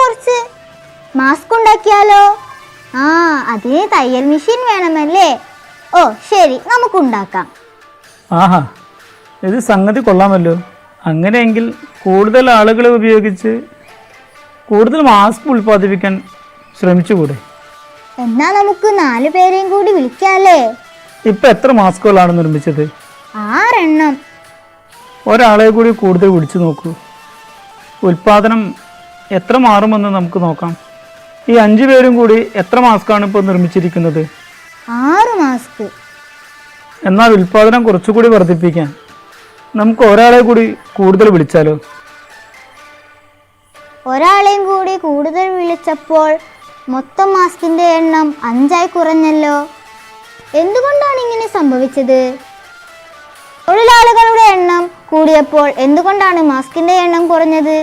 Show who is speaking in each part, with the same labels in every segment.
Speaker 1: കുറച്ച് മാസ്ക് ഉണ്ടാക്കിയാലോ? അതിന് തയ്യൽ മെഷീൻ വേണമല്ലേ? ഓ ശരി, നമുക്കുണ്ടാക്കാം.
Speaker 2: ആഹാ, ഇത് സംഗതി കൊള്ളാമല്ലോ. അങ്ങനെയെങ്കിൽ കൂടുതൽ ആളുകളെ ഉപയോഗിച്ച് കൂടുതൽ മാസ്ക് ഉൽപ്പാദിപ്പിക്കാൻ ശ്രമിച്ചുകൂടെ?
Speaker 1: എന്നാ നമുക്ക് 4 പേരെയും കൂടി വിളിക്കാല്ലേ?
Speaker 2: ഇപ്പം എത്ര മാസ്കുകളാണ് നിർമ്മിച്ചത്?
Speaker 1: 6 എണ്ണം.
Speaker 2: ഒരാളെ കൂടി കൂടുതൽ വിളിച്ചു നോക്കൂ. ഉൽപ്പാദനം എത്ര മാറുമെന്ന് നമുക്ക് നോക്കാം. ഈ 5 പേരും കൂടി എത്ര മാസ്കാണ് ഇപ്പോൾ നിർമ്മിച്ചിരിക്കുന്നത്?
Speaker 1: 6 മാസ്ക്.
Speaker 2: എന്നാൽ ഉൽപ്പാദനം കുറച്ചുകൂടി വർദ്ധിപ്പിക്കാൻ നമുക്ക് ഒരാളെ കൂടി കൂടുതൽ വിളിച്ചാലോ?
Speaker 1: ഒരാളെയും കൂടി കൂടുതൽ വിളിച്ചപ്പോൾ മൊത്തം മാസ്കിന്റെ എണ്ണം 5 കുറഞ്ഞല്ലോ. എന്തുകൊണ്ടാണ് ഇങ്ങനെ സംഭവിച്ചത്? തൊഴിലാളികളുടെ എണ്ണം കൂടിയപ്പോൾ എന്തുകൊണ്ടാണ് മാസ്കിന്റെ എണ്ണം കുറഞ്ഞത്?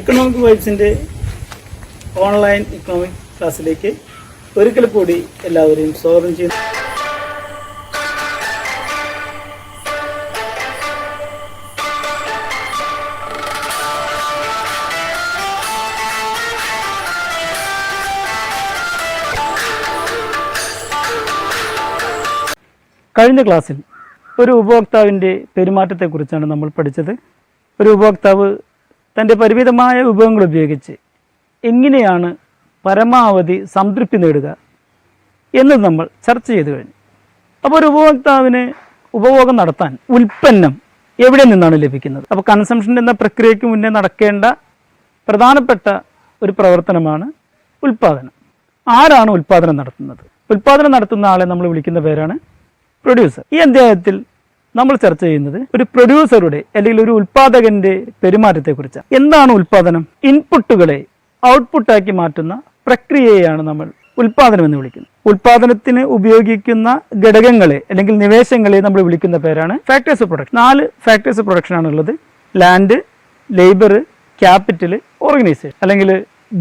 Speaker 2: ഇക്കണോമിക് വൈബ്സിന്റെ ഓൺലൈൻ ഇക്കണോമിക് ക്ലാസ്സിലേക്ക് ഒരിക്കൽ കൂടി എല്ലാവരെയും സ്വാഗതം ചെയ്യുന്നു. കഴിഞ്ഞ ക്ലാസ്സിൽ ഒരു ഉപഭോക്താവിൻ്റെ പെരുമാറ്റത്തെക്കുറിച്ചാണ് നമ്മൾ പഠിച്ചത്. ഒരു ഉപഭോക്താവ് തൻ്റെ പരിമിതമായ വിഭവങ്ങൾ ഉപയോഗിച്ച് എങ്ങനെയാണ് പരമാവധി സംതൃപ്തി നേടുക എന്ന് നമ്മൾ ചർച്ച ചെയ്തു കഴിഞ്ഞു. അപ്പോൾ ഒരു ഉപഭോക്താവിന് ഉപഭോഗം നടത്താൻ ഉൽപ്പന്നം എവിടെ നിന്നാണ് ലഭിക്കുന്നത്? അപ്പോൾ കൺസംഷൻ എന്ന പ്രക്രിയയ്ക്ക് മുന്നേ നടക്കേണ്ട പ്രധാനപ്പെട്ട ഒരു പ്രവർത്തനമാണ് ഉൽപ്പാദനം. ആരാണ് ഉൽപ്പാദനം നടത്തുന്നത്? ഉൽപ്പാദനം നടത്തുന്ന ആളെ നമ്മൾ വിളിക്കുന്ന പേരാണ് പ്രൊഡ്യൂസർ. ഈ അധ്യായത്തിൽ നമ്മൾ ചർച്ച ചെയ്യുന്നത് ഒരു പ്രൊഡ്യൂസറുടെ അല്ലെങ്കിൽ ഒരു ഉൽപ്പാദകന്റെ പെരുമാറ്റത്തെക്കുറിച്ചാണ്. എന്താണ് ഉൽപ്പാദനം? ഇൻപുട്ടുകളെ ഔട്ട്പുട്ടാക്കി മാറ്റുന്ന പ്രക്രിയയെയാണ് നമ്മൾ ഉൽപ്പാദനം എന്ന് വിളിക്കുന്നത്. ഉൽപ്പാദനത്തിന് ഉപയോഗിക്കുന്ന ഘടകങ്ങളെ അല്ലെങ്കിൽ നിവേശങ്ങളെ നമ്മൾ വിളിക്കുന്ന പേരാണ് factors of production. 4 factors of production ആണുള്ളത്: ലാൻഡ്, ലേബർ, ക്യാപിറ്റൽ, ഓർഗനൈസേഷൻ. അല്ലെങ്കിൽ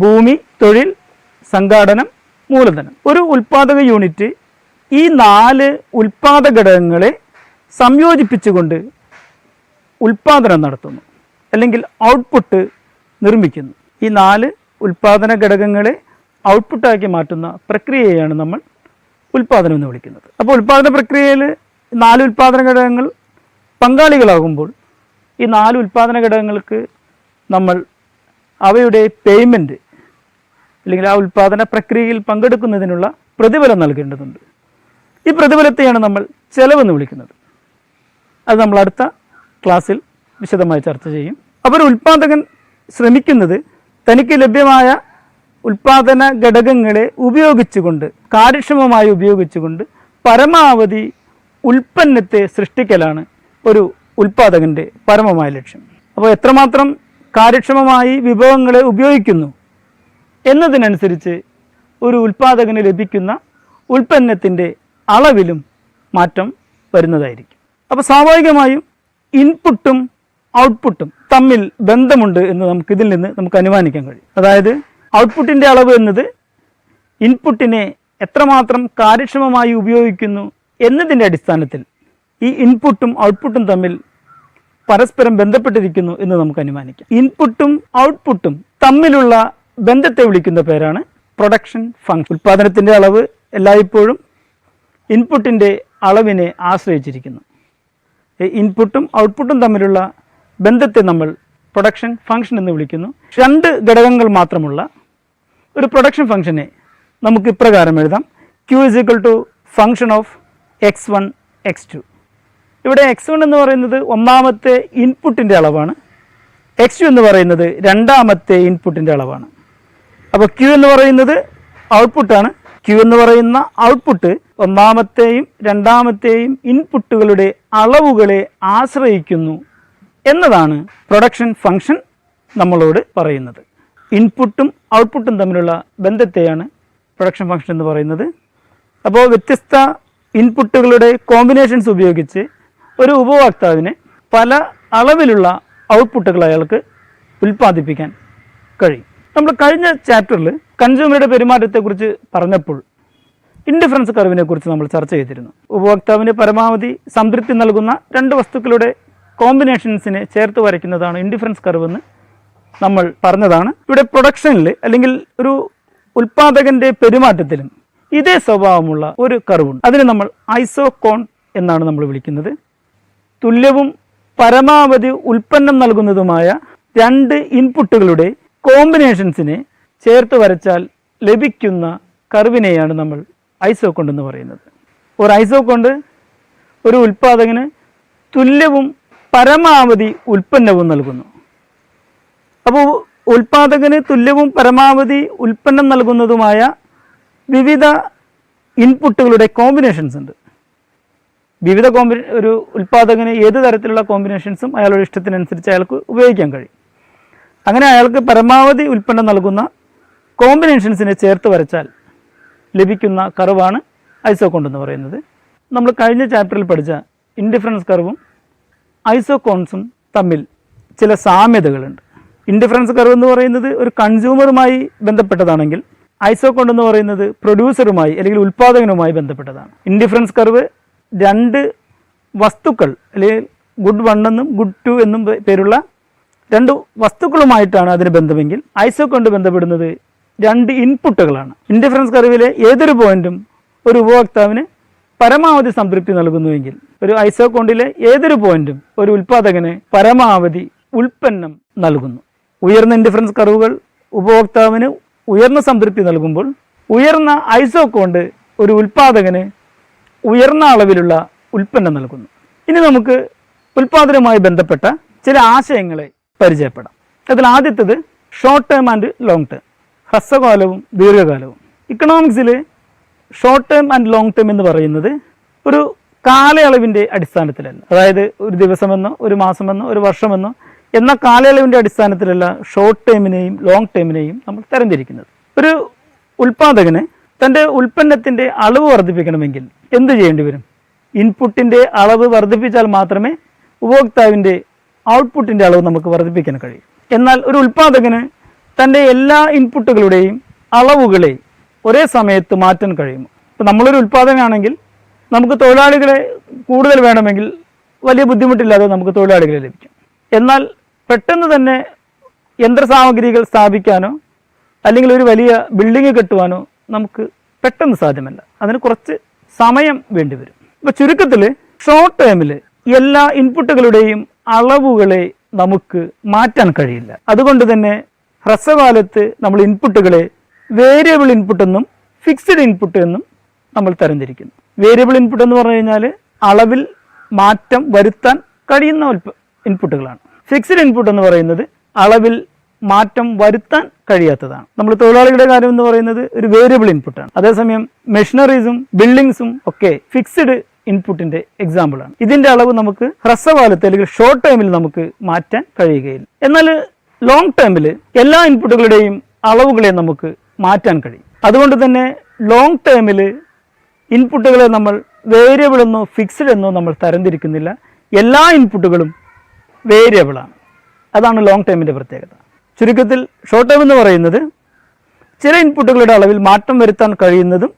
Speaker 2: ഭൂമി, തൊഴിൽ, സംഘാടനം, മൂലധനം. ഒരു ഉൽപ്പാദക യൂണിറ്റ് ഈ 4 ഉൽപ്പാദക ഘടകങ്ങളെ സംയോജിപ്പിച്ചുകൊണ്ട് ഉൽപ്പാദനം നടത്തുന്നു അല്ലെങ്കിൽ ഔട്ട്പുട്ട് നിർമ്മിക്കുന്നു. ഈ 4 ഉൽപ്പാദന ഘടകങ്ങളെ ഔട്ട്പുട്ടാക്കി മാറ്റുന്ന പ്രക്രിയയാണ് നമ്മൾ ഉൽപ്പാദനം എന്ന് വിളിക്കുന്നത്. അപ്പോൾ ഉൽപ്പാദന പ്രക്രിയയിൽ 4 ഉൽപ്പാദന ഘടകങ്ങൾ പങ്കാളികളാകുമ്പോൾ ഈ 4 ഉൽപ്പാദന ഘടകങ്ങൾക്ക് നമ്മൾ അവയുടെ പേയ്മെൻറ്റ് അല്ലെങ്കിൽ ആ ഉൽപ്പാദന പ്രക്രിയയിൽ പങ്കെടുക്കുന്നതിനുള്ള പ്രതിഫലം നൽകേണ്ടതുണ്ട്. ഈ പ്രതിഫലത്തെയാണ് നമ്മൾ ചെലവെന്ന് വിളിക്കുന്നത്. അത് നമ്മൾ അടുത്ത ക്ലാസ്സിൽ വിശദമായി ചർച്ച ചെയ്യും. അപ്പോൾ ഒരു ഉൽപ്പാദകൻ ശ്രമിക്കുന്നത് തനിക്ക് ലഭ്യമായ ഉൽപ്പാദന ഘടകങ്ങളെ ഉപയോഗിച്ചുകൊണ്ട്, കാര്യക്ഷമമായി ഉപയോഗിച്ചുകൊണ്ട് പരമാവധി ഉൽപ്പന്നത്തെ സൃഷ്ടിക്കലാണ് ഒരു ഉൽപ്പാദകൻ്റെ പരമമായ ലക്ഷ്യം. അപ്പോൾ എത്രമാത്രം കാര്യക്ഷമമായി വിഭവങ്ങളെ ഉപയോഗിക്കുന്നു എന്നതിനനുസരിച്ച് ഒരു ഉൽപ്പാദകന് ലഭിക്കുന്ന ഉൽപ്പന്നത്തിൻ്റെ അളവിലും മാറ്റം വരുന്നതായിരിക്കും. അപ്പോൾ സ്വാഭാവികമായും ഇൻപുട്ടും ഔട്ട്പുട്ടും തമ്മിൽ ബന്ധമുണ്ട് എന്ന് നമുക്കിതിൽ നിന്ന് അനുമാനിക്കാൻ കഴിയും. അതായത് ഔട്ട്പുട്ടിൻ്റെ അളവ് എന്നത് ഇൻപുട്ടിനെ എത്രമാത്രം കാര്യക്ഷമമായി ഉപയോഗിക്കുന്നു എന്നതിൻ്റെ അടിസ്ഥാനത്തിൽ ഈ ഇൻപുട്ടും ഔട്ട്പുട്ടും തമ്മിൽ പരസ്പരം ബന്ധപ്പെട്ടിരിക്കുന്നു എന്ന് നമുക്ക് അനുമാനിക്കാം. ഇൻപുട്ടും ഔട്ട്പുട്ടും തമ്മിലുള്ള ബന്ധത്തെ വിളിക്കുന്ന പേരാണ് പ്രൊഡക്ഷൻ ഫംഗ്ഷൻ. ഉൽപ്പാദനത്തിൻ്റെ അളവ് എല്ലായ്പ്പോഴും ഇൻപുട്ടിൻ്റെ അളവിനെ ആശ്രയിച്ചിരിക്കുന്നു. ഇൻപുട്ടും ഔട്ട്പുട്ടും തമ്മിലുള്ള ബന്ധത്തെ നമ്മൾ പ്രൊഡക്ഷൻ ഫംഗ്ഷൻ എന്ന് വിളിക്കുന്നു. 2 ഘടകങ്ങൾ മാത്രമുള്ള ഒരു പ്രൊഡക്ഷൻ ഫംഗ്ഷനെ നമുക്ക് ഇപ്രകാരം എഴുതാം: Q = function of x1 x2. ഇവിടെ x1 എന്ന് പറയുന്നത് ഒന്നാമത്തെ ഇൻപുട്ടിൻ്റെ അളവാണ്, x2 എന്ന് പറയുന്നത് രണ്ടാമത്തെ ഇൻപുട്ടിൻ്റെ അളവാണ്. അപ്പോൾ Q എന്ന് പറയുന്നത് ഔട്ട്പുട്ടാണ്. Q എന്ന് പറയുന്ന ഔട്ട്പുട്ട് ഒന്നാമത്തെയും രണ്ടാമത്തെയും ഇൻപുട്ടുകളുടെ അളവുകളെ ആശ്രയിക്കുന്നു എന്നതാണ് പ്രൊഡക്ഷൻ ഫംഗ്ഷൻ നമ്മളോട് പറയുന്നത്. ഇൻപുട്ടും ഔട്ട്പുട്ടും തമ്മിലുള്ള ബന്ധത്തെയാണ് പ്രൊഡക്ഷൻ ഫംഗ്ഷൻ എന്ന് പറയുന്നത്. അപ്പോൾ വ്യത്യസ്ത ഇൻപുട്ടുകളുടെ കോമ്പിനേഷൻസ് ഉപയോഗിച്ച് ഒരു ഉപഭോക്താവിന് പല അളവിലുള്ള ഔട്ട്പുട്ടുകൾ അയാൾക്ക് ഉൽപ്പാദിപ്പിക്കാൻ കഴിയും. നമ്മൾ കഴിഞ്ഞ ചാപ്റ്ററിൽ കൺസ്യൂമറുടെ പെരുമാറ്റത്തെക്കുറിച്ച് പറഞ്ഞപ്പോൾ ഇൻഡിഫറൻസ് കർവിനെ കുറിച്ച് നമ്മൾ ചർച്ച ചെയ്തിരുന്നു. ഉപഭോക്താവിന് പരമാവധി സംതൃപ്തി നൽകുന്ന 2 വസ്തുക്കളുടെ കോമ്പിനേഷൻസിനെ ചേർത്ത് വരയ്ക്കുന്നതാണ് ഇൻഡിഫറൻസ് കർവ് എന്ന് നമ്മൾ പറഞ്ഞതാണ്. ഇവിടെ പ്രൊഡക്ഷനിൽ അല്ലെങ്കിൽ ഒരു ഉൽപാദകന്റെ പെരുമാറ്റത്തിലും ഇതേ സ്വഭാവമുള്ള ഒരു കർവുണ്ട്. അതിനെ നമ്മൾ ഐസോകോൺ എന്നാണ് നമ്മൾ വിളിക്കുന്നത്. തുല്യവും പരമാവധി ഉൽപ്പന്നം നൽകുന്നതുമായ രണ്ട് ഇൻപുട്ടുകളുടെ കോമ്പിനേഷൻസിനെ ചേർത്ത് വരച്ചാൽ ലഭിക്കുന്ന കർവിനെയാണ് നമ്മൾ ഐസോകോൺ എന്ന് പറയുന്നത്. ഒരു ഐസോകോൺ ഒരു ഉൽപാദകന് തുല്യവും പരമാവധി ഉൽപ്പന്നവും നൽകുന്നു. അപ്പോൾ ഉൽപാദകന് തുല്യവും പരമാവധി ഉൽപ്പന്നം നൽകുന്നതുമായ വിവിധ ഇൻപുട്ടുകളുടെ കോമ്പിനേഷൻസ് ഉണ്ട്. വിവിധ ഒരു ഉൽപാദകന് ഏത് തരത്തിലുള്ള കോമ്പിനേഷൻസും അയാളുടെ ഇഷ്ടത്തിനനുസരിച്ച് അയാൾക്ക് ഉപയോഗിക്കാൻ കഴിയും. അങ്ങനെ അയാൾക്ക് പരമാവധി ഉൽപ്പന്നം നൽകുന്ന കോമ്പിനേഷൻസിനെ ചേർത്ത് വരച്ചാൽ ലഭിക്കുന്ന കർവാണ് ഐസോകോൺ എന്ന് പറയുന്നത്. നമ്മൾ കഴിഞ്ഞ ചാപ്റ്ററിൽ പഠിച്ച ഇൻഡിഫറൻസ് കർവും ഐസോകോൺസും തമ്മിൽ ചില സാമ്യതകളുണ്ട്. ഇൻഡിഫറൻസ് കർവ് എന്ന് പറയുന്നത് ഒരു കൺസ്യൂമറുമായി ബന്ധപ്പെട്ടതാണെങ്കിൽ ഐസോകോൺ എന്ന് പറയുന്നത് പ്രൊഡ്യൂസറുമായി അല്ലെങ്കിൽ ഉൽപാദകനുമായി ബന്ധപ്പെട്ടതാണ്. ഇൻഡിഫറൻസ് കർവ് രണ്ട് വസ്തുക്കൾ അല്ലെങ്കിൽ ഗുഡ് 1 എന്നും ഗുഡ് 2 എന്നും പേരുള്ള രണ്ട് വസ്തുക്കളുമായിട്ടാണ് അതിന് ബന്ധമെങ്കിൽ ഐസോകോൺ ബന്ധപ്പെടുന്നത് രണ്ട് ഇൻപുട്ടുകളാണ്. ഇൻഡിഫറൻസ് കർവിലെ ഏതൊരു പോയിന്റും ഒരു ഉപഭോക്താവിന് പരമാവധി സംതൃപ്തി നൽകുന്നുവെങ്കിൽ ഒരു ഐസോകോണിലെ ഏതൊരു പോയിന്റും ഒരു ഉൽപാദകന് പരമാവധി ഉൽപ്പന്നം നൽകുന്നു. ഉയർന്ന ഇൻഡിഫറൻസ് കർവുകൾ ഉപഭോക്താവിന് ഉയർന്ന സംതൃപ്തി നൽകുമ്പോൾ ഉയർന്ന ഐസോകോൺ ഒരു ഉൽപാദകന് ഉയർന്ന അളവിലുള്ള ഉൽപ്പന്നം നൽകുന്നു. ഇനി നമുക്ക് ഉൽപാദനവുമായി ബന്ധപ്പെട്ട ചില ആശയങ്ങളെ പരിചയപ്പെടാം. അതിൽ ആദ്യത്തേത് short term and long term, ഹ്രസ്വകാലവും ദീർഘകാലവും. ഇക്കണോമിക്സിൽ short term and long term എന്ന് പറയുന്നത് ഒരു കാലയളവിൻ്റെ അടിസ്ഥാനത്തിലല്ല, അതായത് ഒരു ദിവസമെന്നോ ഒരു മാസമെന്നോ ഒരു വർഷമെന്നോ എന്ന കാലയളവിൻ്റെ അടിസ്ഥാനത്തിലല്ല ഷോർട്ട് ടേമിനെയും ലോങ് ടേമിനെയും നമ്മൾ തരംതിരിക്കുന്നത്. ഒരു ഉൽപാദകന് തൻ്റെ ഉൽപ്പന്നത്തിൻ്റെ അളവ് വർദ്ധിപ്പിക്കണമെങ്കിൽ എന്ത് ചെയ്യേണ്ടി വരും? ഇൻപുട്ടിൻ്റെ അളവ് വർദ്ധിപ്പിച്ചാൽ മാത്രമേ ഉപഭോക്താവിൻ്റെ ഔട്ട്പുട്ടിൻ്റെ അളവ് നമുക്ക് വർദ്ധിപ്പിക്കാൻ കഴിയും. എന്നാൽ ഒരു ഉൽപാദകന് തൻ്റെ എല്ലാ ഇൻപുട്ടുകളുടെയും അളവുകളെ ഒരേ സമയത്ത് മാറ്റാൻ കഴിയുമോ? ഇപ്പോൾ നമ്മളൊരു ഉൽപാദകനാണെങ്കിൽ നമുക്ക് തൊഴിലാളികളെ കൂടുതൽ വേണമെങ്കിൽ വലിയ ബുദ്ധിമുട്ടില്ലാതെ നമുക്ക് തൊഴിലാളികളെ ലഭിക്കും. എന്നാൽ പെട്ടെന്ന് തന്നെ യന്ത്രസാമഗ്രികൾ സ്ഥാപിക്കാനോ അല്ലെങ്കിൽ ഒരു വലിയ ബിൽഡിംഗ് കെട്ടുവാനോ നമുക്ക് പെട്ടെന്ന് സാധ്യമല്ല. അതിന് കുറച്ച് സമയം വേണ്ടി വരും. ഇപ്പോൾ ചുരുക്കത്തിൽ ഷോർട്ട് ടേമിൽ എല്ലാ ഇൻപുട്ടുകളുടെയും അളവുകളെ നമുക്ക് മാറ്റാൻ കഴിയില്ല. അതുകൊണ്ട് തന്നെ ഹ്രസ്വകാലത്ത് നമ്മൾ ഇൻപുട്ടുകളെ വേരിയബിൾ ഇൻപുട്ട് എന്നും ഫിക്സ്ഡ് ഇൻപുട്ട് എന്നും നമ്മൾ തരംതിരിക്കുന്നു. വേരിയബിൾ ഇൻപുട്ട് എന്ന് പറഞ്ഞു കഴിഞ്ഞാൽ അളവിൽ മാറ്റം വരുത്താൻ കഴിയുന്ന ഇൻപുട്ടുകളാണ്. ഫിക്സ്ഡ് ഇൻപുട്ട് എന്ന് പറയുന്നത് അളവിൽ മാറ്റം വരുത്താൻ കഴിയാത്തതാണ്. നമ്മൾ തൊഴിലാളികളുടെ കാര്യം എന്ന് പറയുന്നത് ഒരു വേരിയബിൾ ഇൻപുട്ടാണ്. അതേസമയം മെഷീനറീസും ബിൽഡിങ്സും ഒക്കെ ഫിക്സ്ഡ് ഇൻപുട്ടിന്റെ എക്സാമ്പിളാണ്. ഇതിന്റെ അളവ് നമുക്ക് ഹ്രസ്വകാലത്ത് അല്ലെങ്കിൽ ഷോർട്ട് ടൈമിൽ നമുക്ക് മാറ്റാൻ കഴിയുകയില്ല. എന്നാൽ ലോങ് ടൈമിൽ എല്ലാ ഇൻപുട്ടുകളുടെയും അളവുകളെ നമുക്ക് മാറ്റാൻ കഴിയും. അതുകൊണ്ട് തന്നെ ലോങ് ടൈമിൽ ഇൻപുട്ടുകളെ നമ്മൾ വേരിയബിൾ എന്നോ ഫിക്സ്ഡ് എന്നോ നമ്മൾ തരംതിരിക്കുന്നില്ല. എല്ലാ ഇൻപുട്ടുകളും വേരിയബിളാണ്. അതാണ് ലോങ് ടൈമിൻ്റെ പ്രത്യേകത. ചുരുക്കത്തിൽ ഷോർട്ട് ടൈം എന്ന് പറയുന്നത് ചില ഇൻപുട്ടുകളുടെ അളവിൽ മാറ്റം വരുത്താൻ കഴിയുന്നതും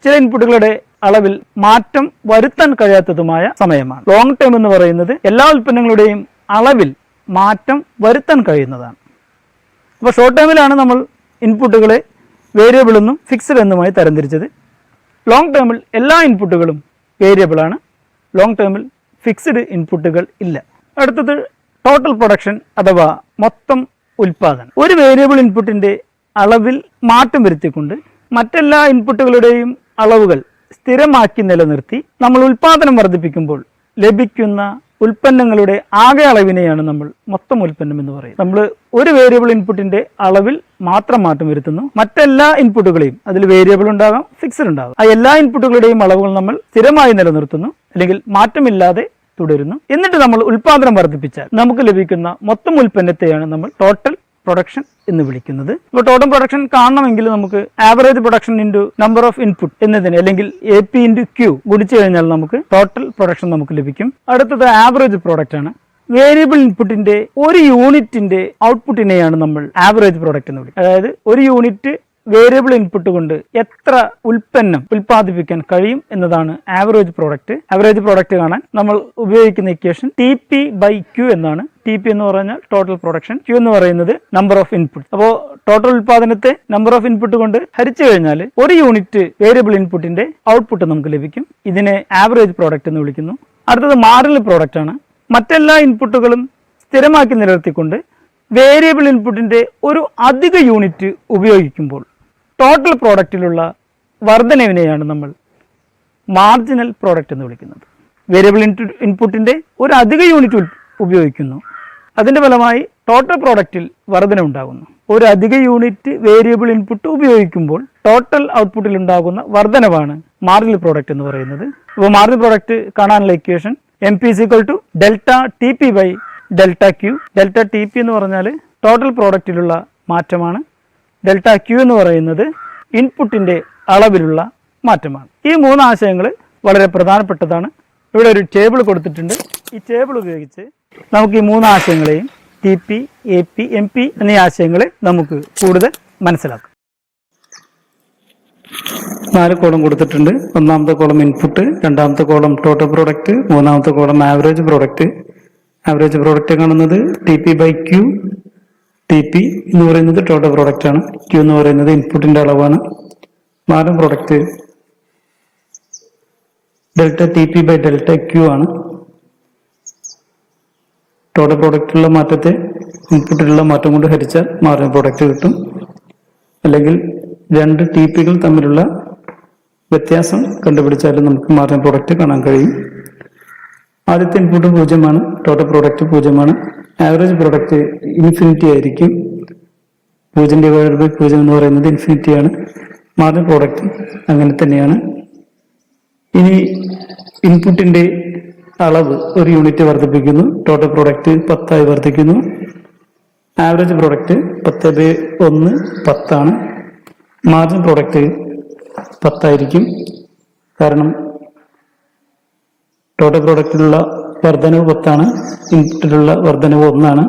Speaker 2: ചില ഇൻപുട്ടുകളുടെ അളവിൽ മാറ്റം വരുത്താൻ കഴിയാത്തതുമായ സമയമാണ്. ലോങ് ടൈം എന്ന് പറയുന്നത് എല്ലാ ഉൽപ്പന്നങ്ങളുടെയും അളവിൽ മാറ്റം വരുത്താൻ കഴിയുന്നതാണ്. അപ്പോൾ ഷോർട്ട് ടൈമിലാണ് നമ്മൾ ഇൻപുട്ടുകളെ വേരിയബിൾ എന്നും ഫിക്സ്ഡ് എന്നുമായി തരംതിരിച്ചത്. ലോങ് ടേമിൽ എല്ലാ ഇൻപുട്ടുകളും വേരിയബിളാണ്. ലോങ് ടേമിൽ ഫിക്സ്ഡ് ഇൻപുട്ടുകൾ ഇല്ല. അടുത്തത് ടോട്ടൽ പ്രൊഡക്ഷൻ അഥവാ മൊത്തം ഉൽപ്പാദനം. ഒരു വേരിയബിൾ ഇൻപുട്ടിൻ്റെ അളവിൽ മാറ്റം വരുത്തിക്കൊണ്ട് മറ്റെല്ലാ ഇൻപുട്ടുകളുടെയും അളവുകൾ സ്ഥിരമാക്കി നിലനിർത്തി നമ്മൾ ഉൽപ്പാദനം വർദ്ധിപ്പിക്കുമ്പോൾ ലഭിക്കുന്ന ഉൽപ്പന്നങ്ങളുടെ ആകെ അളവിനെയാണ് നമ്മൾ മൊത്തം ഉൽപ്പന്നം എന്ന് പറയുന്നത്. നമ്മൾ ഒരു വേരിയബിൾ ഇൻപുട്ടിന്റെ അളവിൽ മാത്രം മാറ്റം വരുത്തുന്നു. മറ്റെല്ലാ ഇൻപുട്ടുകളെയും, അതിൽ വേരിയബിൾ ഉണ്ടാകാം, ഫിക്സ്ഡ് ഉണ്ടാകാം, ആ എല്ലാ ഇൻപുട്ടുകളുടെയും അളവുകൾ നമ്മൾ സ്ഥിരമായി നിലനിർത്തുന്നു അല്ലെങ്കിൽ മാറ്റമില്ലാതെ തുടരുന്നു. എന്നിട്ട് നമ്മൾ ഉൽപ്പാദനം വർദ്ധിപ്പിച്ചാൽ നമുക്ക് ലഭിക്കുന്ന മൊത്തം ഉൽപ്പന്നത്തെയാണ് നമ്മൾ ടോട്ടൽ പ്രൊഡക്ഷൻ എന്ന് വിളിക്കുന്നത്. ഇപ്പോൾ ടോട്ടൽ പ്രൊഡക്ഷൻ കാണണമെങ്കിൽ നമുക്ക് average production into number of input എന്നതിന് അല്ലെങ്കിൽ AP ഇൻറ്റു Q ഗുണിച്ചു കഴിഞ്ഞാൽ നമുക്ക് ടോട്ടൽ പ്രൊഡക്ഷൻ നമുക്ക് ലഭിക്കും. അടുത്തത് ആവറേജ് പ്രോഡക്റ്റ് ആണ്. വേരിയബിൾ ഇൻപുട്ടിന്റെ ഒരു യൂണിറ്റിന്റെ ഔട്ട്പുട്ടിനെയാണ് നമ്മൾ ആവറേജ് പ്രോഡക്റ്റ് എന്ന് വിളിക്കുന്നത്. അതായത് ഒരു യൂണിറ്റ് വേരിയബിൾ ഇൻപുട്ട് കൊണ്ട് എത്ര ഉൽപ്പന്നം ഉൽപ്പാദിപ്പിക്കാൻ കഴിയും എന്നതാണ് ആവറേജ് പ്രോഡക്റ്റ്. ആവറേജ് പ്രോഡക്റ്റ് കാണാൻ നമ്മൾ ഉപയോഗിക്കുന്ന ഇക്വേഷൻ TP/Q എന്നാണ്. TP എന്ന് പറഞ്ഞാൽ ടോട്ടൽ പ്രൊഡക്ഷൻ, Q എന്ന് പറയുന്നത് നമ്പർ ഓഫ് ഇൻപുട്ട്. അപ്പോൾ ടോട്ടൽ ഉൽപ്പാദനത്തെ നമ്പർ ഓഫ് ഇൻപുട്ട് കൊണ്ട് ഹരിച്ചു കഴിഞ്ഞാൽ ഒരു യൂണിറ്റ് വേരിയബിൾ ഇൻപുട്ടിന്റെ ഔട്ട്പുട്ട് നമുക്ക് ലഭിക്കും. ഇതിനെ ആവറേജ് പ്രോഡക്റ്റ് എന്ന് വിളിക്കുന്നു. അടുത്തത് മാർജിനൽ പ്രോഡക്റ്റ് ആണ്. മറ്റെല്ലാ ഇൻപുട്ടുകളും സ്ഥിരമാക്കി നിലനിർത്തിക്കൊണ്ട് വേരിയബിൾ ഇൻപുട്ടിന്റെ ഒരു അധിക യൂണിറ്റ് ഉപയോഗിക്കുമ്പോൾ ടോട്ടൽ പ്രോഡക്റ്റിലുള്ള വർധനവിനെയാണ് നമ്മൾ മാർജിനൽ പ്രോഡക്റ്റ് എന്ന് വിളിക്കുന്നത്. വേരിയബിൾ ഇൻപുട്ടിന്റെ ഒരു അധിക യൂണിറ്റ് ഉപയോഗിക്കുന്നു, അതിന്റെ ഫലമായി ടോട്ടൽ പ്രോഡക്റ്റിൽ വർധന ഉണ്ടാകുന്നു. ഒരു അധിക യൂണിറ്റ് വേരിയബിൾ ഇൻപുട്ട് ഉപയോഗിക്കുമ്പോൾ ടോട്ടൽ ഔട്ട്പുട്ടിൽ ഉണ്ടാകുന്ന വർധനവാണ് മാർജിനൽ പ്രോഡക്റ്റ് എന്ന് പറയുന്നത്. അപ്പോൾ മാർജിനൽ പ്രോഡക്റ്റ് കാണാനുള്ള ഇക്വേഷൻ MP = ഡെൽറ്റ TP/ഡെൽറ്റ Q. ഡെൽറ്റ TP എന്ന് പറഞ്ഞാൽ ടോട്ടൽ പ്രോഡക്റ്റിലുള്ള മാറ്റമാണ്. ഡെൽറ്റ Q എന്ന് പറയുന്നത് ഇൻപുട്ടിന്റെ അളവിലുള്ള മാറ്റമാണ്. ഈ മൂന്ന് ആശയങ്ങൾ വളരെ പ്രധാനപ്പെട്ടതാണ്. ഇവിടെ ഒരു ടേബിൾ കൊടുത്തിട്ടുണ്ട്. ഈ ടേബിൾ ഉപയോഗിച്ച് നമുക്ക് ഈ മൂന്ന് ആശയങ്ങളെയും TP, AP, MP എന്നീ ആശയങ്ങളെ നമുക്ക് കൂടുതൽ മനസ്സിലാക്കാം. 4 കോളം കൊടുത്തിട്ടുണ്ട്. ഒന്നാമത്തെ കോളം ഇൻപുട്ട്, രണ്ടാമത്തെ കോളം ടോട്ടൽ പ്രോഡക്റ്റ്, മൂന്നാമത്തെ column average product. Average product കാണുന്നത് TP/Q. TP എന്ന് പറയുന്നത് ടോട്ടൽ പ്രോഡക്റ്റ് ആണ്. Q എന്ന് പറയുന്നത് ഇൻപുട്ടിന്റെ അളവാണ്. മാർജിനൽ പ്രോഡക്റ്റ് ഡെൽറ്റ TP/ഡെൽറ്റ Q ആണ്. ടോട്ടൽ പ്രോഡക്റ്റിലുള്ള മാറ്റത്തെ ഇൻപുട്ടിലുള്ള മാറ്റം കൊണ്ട് ഹരിച്ചാൽ മാർജിനൽ പ്രോഡക്റ്റ് കിട്ടും. അല്ലെങ്കിൽ രണ്ട് TPകൾ തമ്മിലുള്ള വ്യത്യാസം കണ്ടുപിടിച്ചാലും നമുക്ക് മാർജിനൽ പ്രോഡക്റ്റ് കാണാൻ കഴിയും. ആദ്യത്തെ ഇൻപുട്ട് 0 ആണ്, ടോട്ടൽ പ്രോഡക്റ്റ് 0 ആണ്. ആവറേജ് പ്രോഡക്റ്റ് ഇൻഫിനിറ്റി ആയിരിക്കും. 0/0 എന്ന് പറയുന്നത് ഇൻഫിനിറ്റി ആണ്. മാർജിനൽ പ്രോഡക്റ്റ് അങ്ങനെ തന്നെയാണ്. ഇനി ഇൻപുട്ടിന്റെ അളവ് ഒരു യൂണിറ്റ് വർദ്ധിപ്പിക്കുന്നു. ടോട്ടൽ പ്രോഡക്റ്റ് 10 ആയി വർദ്ധിക്കുന്നു. ആവറേജ് പ്രോഡക്റ്റ് 10/1 10 ആണ്. മാർജിനൽ പ്രോഡക്റ്റ് 10 ആയിരിക്കും. കാരണം ടോട്ടൽ പ്രോഡക്റ്റിലുള്ള വർധനവ് 10 ആണ്, ഇൻപുട്ടിലുള്ള വർധനവ് 1 ആണ്.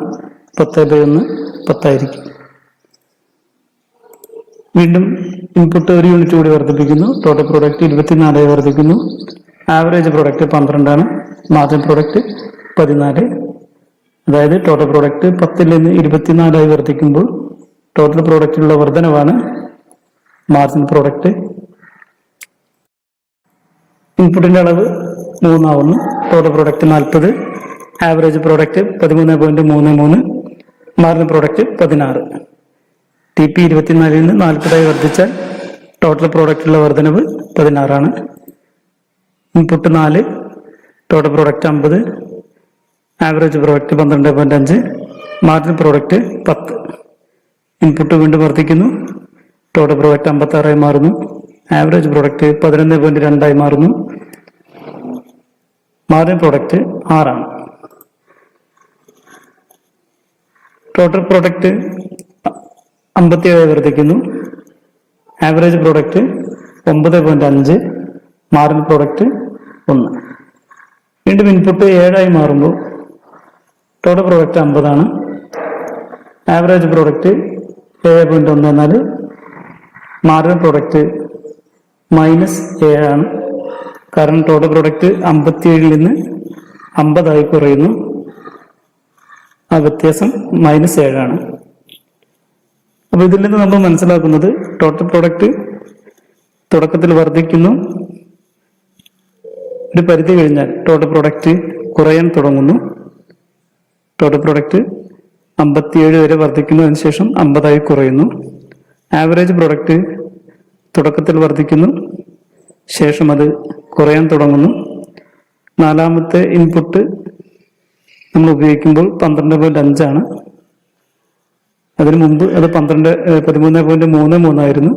Speaker 2: 10/1 10 ആയിരിക്കും. വീണ്ടും ഇൻപുട്ട് ഒരു യൂണിറ്റ് കൂടി വർദ്ധിപ്പിക്കുന്നു. ടോട്ടൽ പ്രോഡക്റ്റ് 24 ആയി വർദ്ധിക്കുന്നു. ആവറേജ് പ്രോഡക്റ്റ് 12 ആണ്. Marginal product 14. അതായത് ടോട്ടൽ പ്രോഡക്റ്റ് 10ൽ നിന്ന് 24 ആയി വർദ്ധിക്കുമ്പോൾ ടോട്ടൽ പ്രോഡക്റ്റിലുള്ള വർധനവാണ് മാർജിനൽ പ്രോഡക്റ്റ്. ഇൻപുട്ടിന്റെ അളവ് 3 ആവുന്നു. Total product 40, average product 13.33, marginal product 16. TP 24ൽ നിന്ന് 40 ആയി വർദ്ധിച്ചാൽ ടോട്ടൽ പ്രോഡക്റ്റിലുള്ള വർധനവ് 16 ആണ്. Input 4, total product 50, average product 12.5, marginal product 10. Input വീണ്ടും വർദ്ധിക്കുന്നു. ടോട്ടൽ പ്രോഡക്റ്റ് 56 ആയി മാറുന്നു. ആവറേജ് പ്രോഡക്റ്റ് 11.2 ആയി മാറുന്നു. മാർജിനൽ പ്രോഡക്റ്റ് 6 ആണ്. ടോട്ടൽ പ്രോഡക്റ്റ് 57 ആയി വർദ്ധിക്കുന്നു. Average product 9.5, marginal product 1. വീണ്ടും ഇൻപുട്ട് 7 ആയി മാറുമ്പോൾ ടോട്ടൽ പ്രോഡക്റ്റ് 50 ആണ്. ആവറേജ് പ്രോഡക്റ്റ് 7.14, മാർജിനൽ പ്രോഡക്റ്റ് -7 ആണ്. കാരണം ടോട്ടൽ പ്രോഡക്റ്റ് 57ൽ നിന്ന് 50 ആയി കുറയുന്നു. ആ വ്യത്യാസം -7 ആണ്. അപ്പൊ ഇതിൽ നിന്ന് നമ്മൾ മനസ്സിലാക്കുന്നത് ടോട്ടൽ പ്രോഡക്റ്റ് തുടക്കത്തിൽ വർദ്ധിക്കുന്നു. ഒരു പരിധി കഴിഞ്ഞാൽ ടോട്ടൽ പ്രോഡക്റ്റ് കുറയാൻ തുടങ്ങുന്നു. ടോട്ടൽ പ്രോഡക്റ്റ് 57 വരെ വർദ്ധിക്കുന്നു. അതിനുശേഷം 50 ആയി കുറയുന്നു. ആവറേജ് പ്രോഡക്റ്റ് തുടക്കത്തിൽ വർദ്ധിക്കുന്നു, ശേഷം അത് കുറയാൻ തുടങ്ങുന്നു. നാലാമത്തെ ഇൻപുട്ട് നമ്മൾ ഉപയോഗിക്കുമ്പോൾ 12.5 ആണ്. അതിനു മുമ്പ് അത് 13.33 ആയിരുന്നു.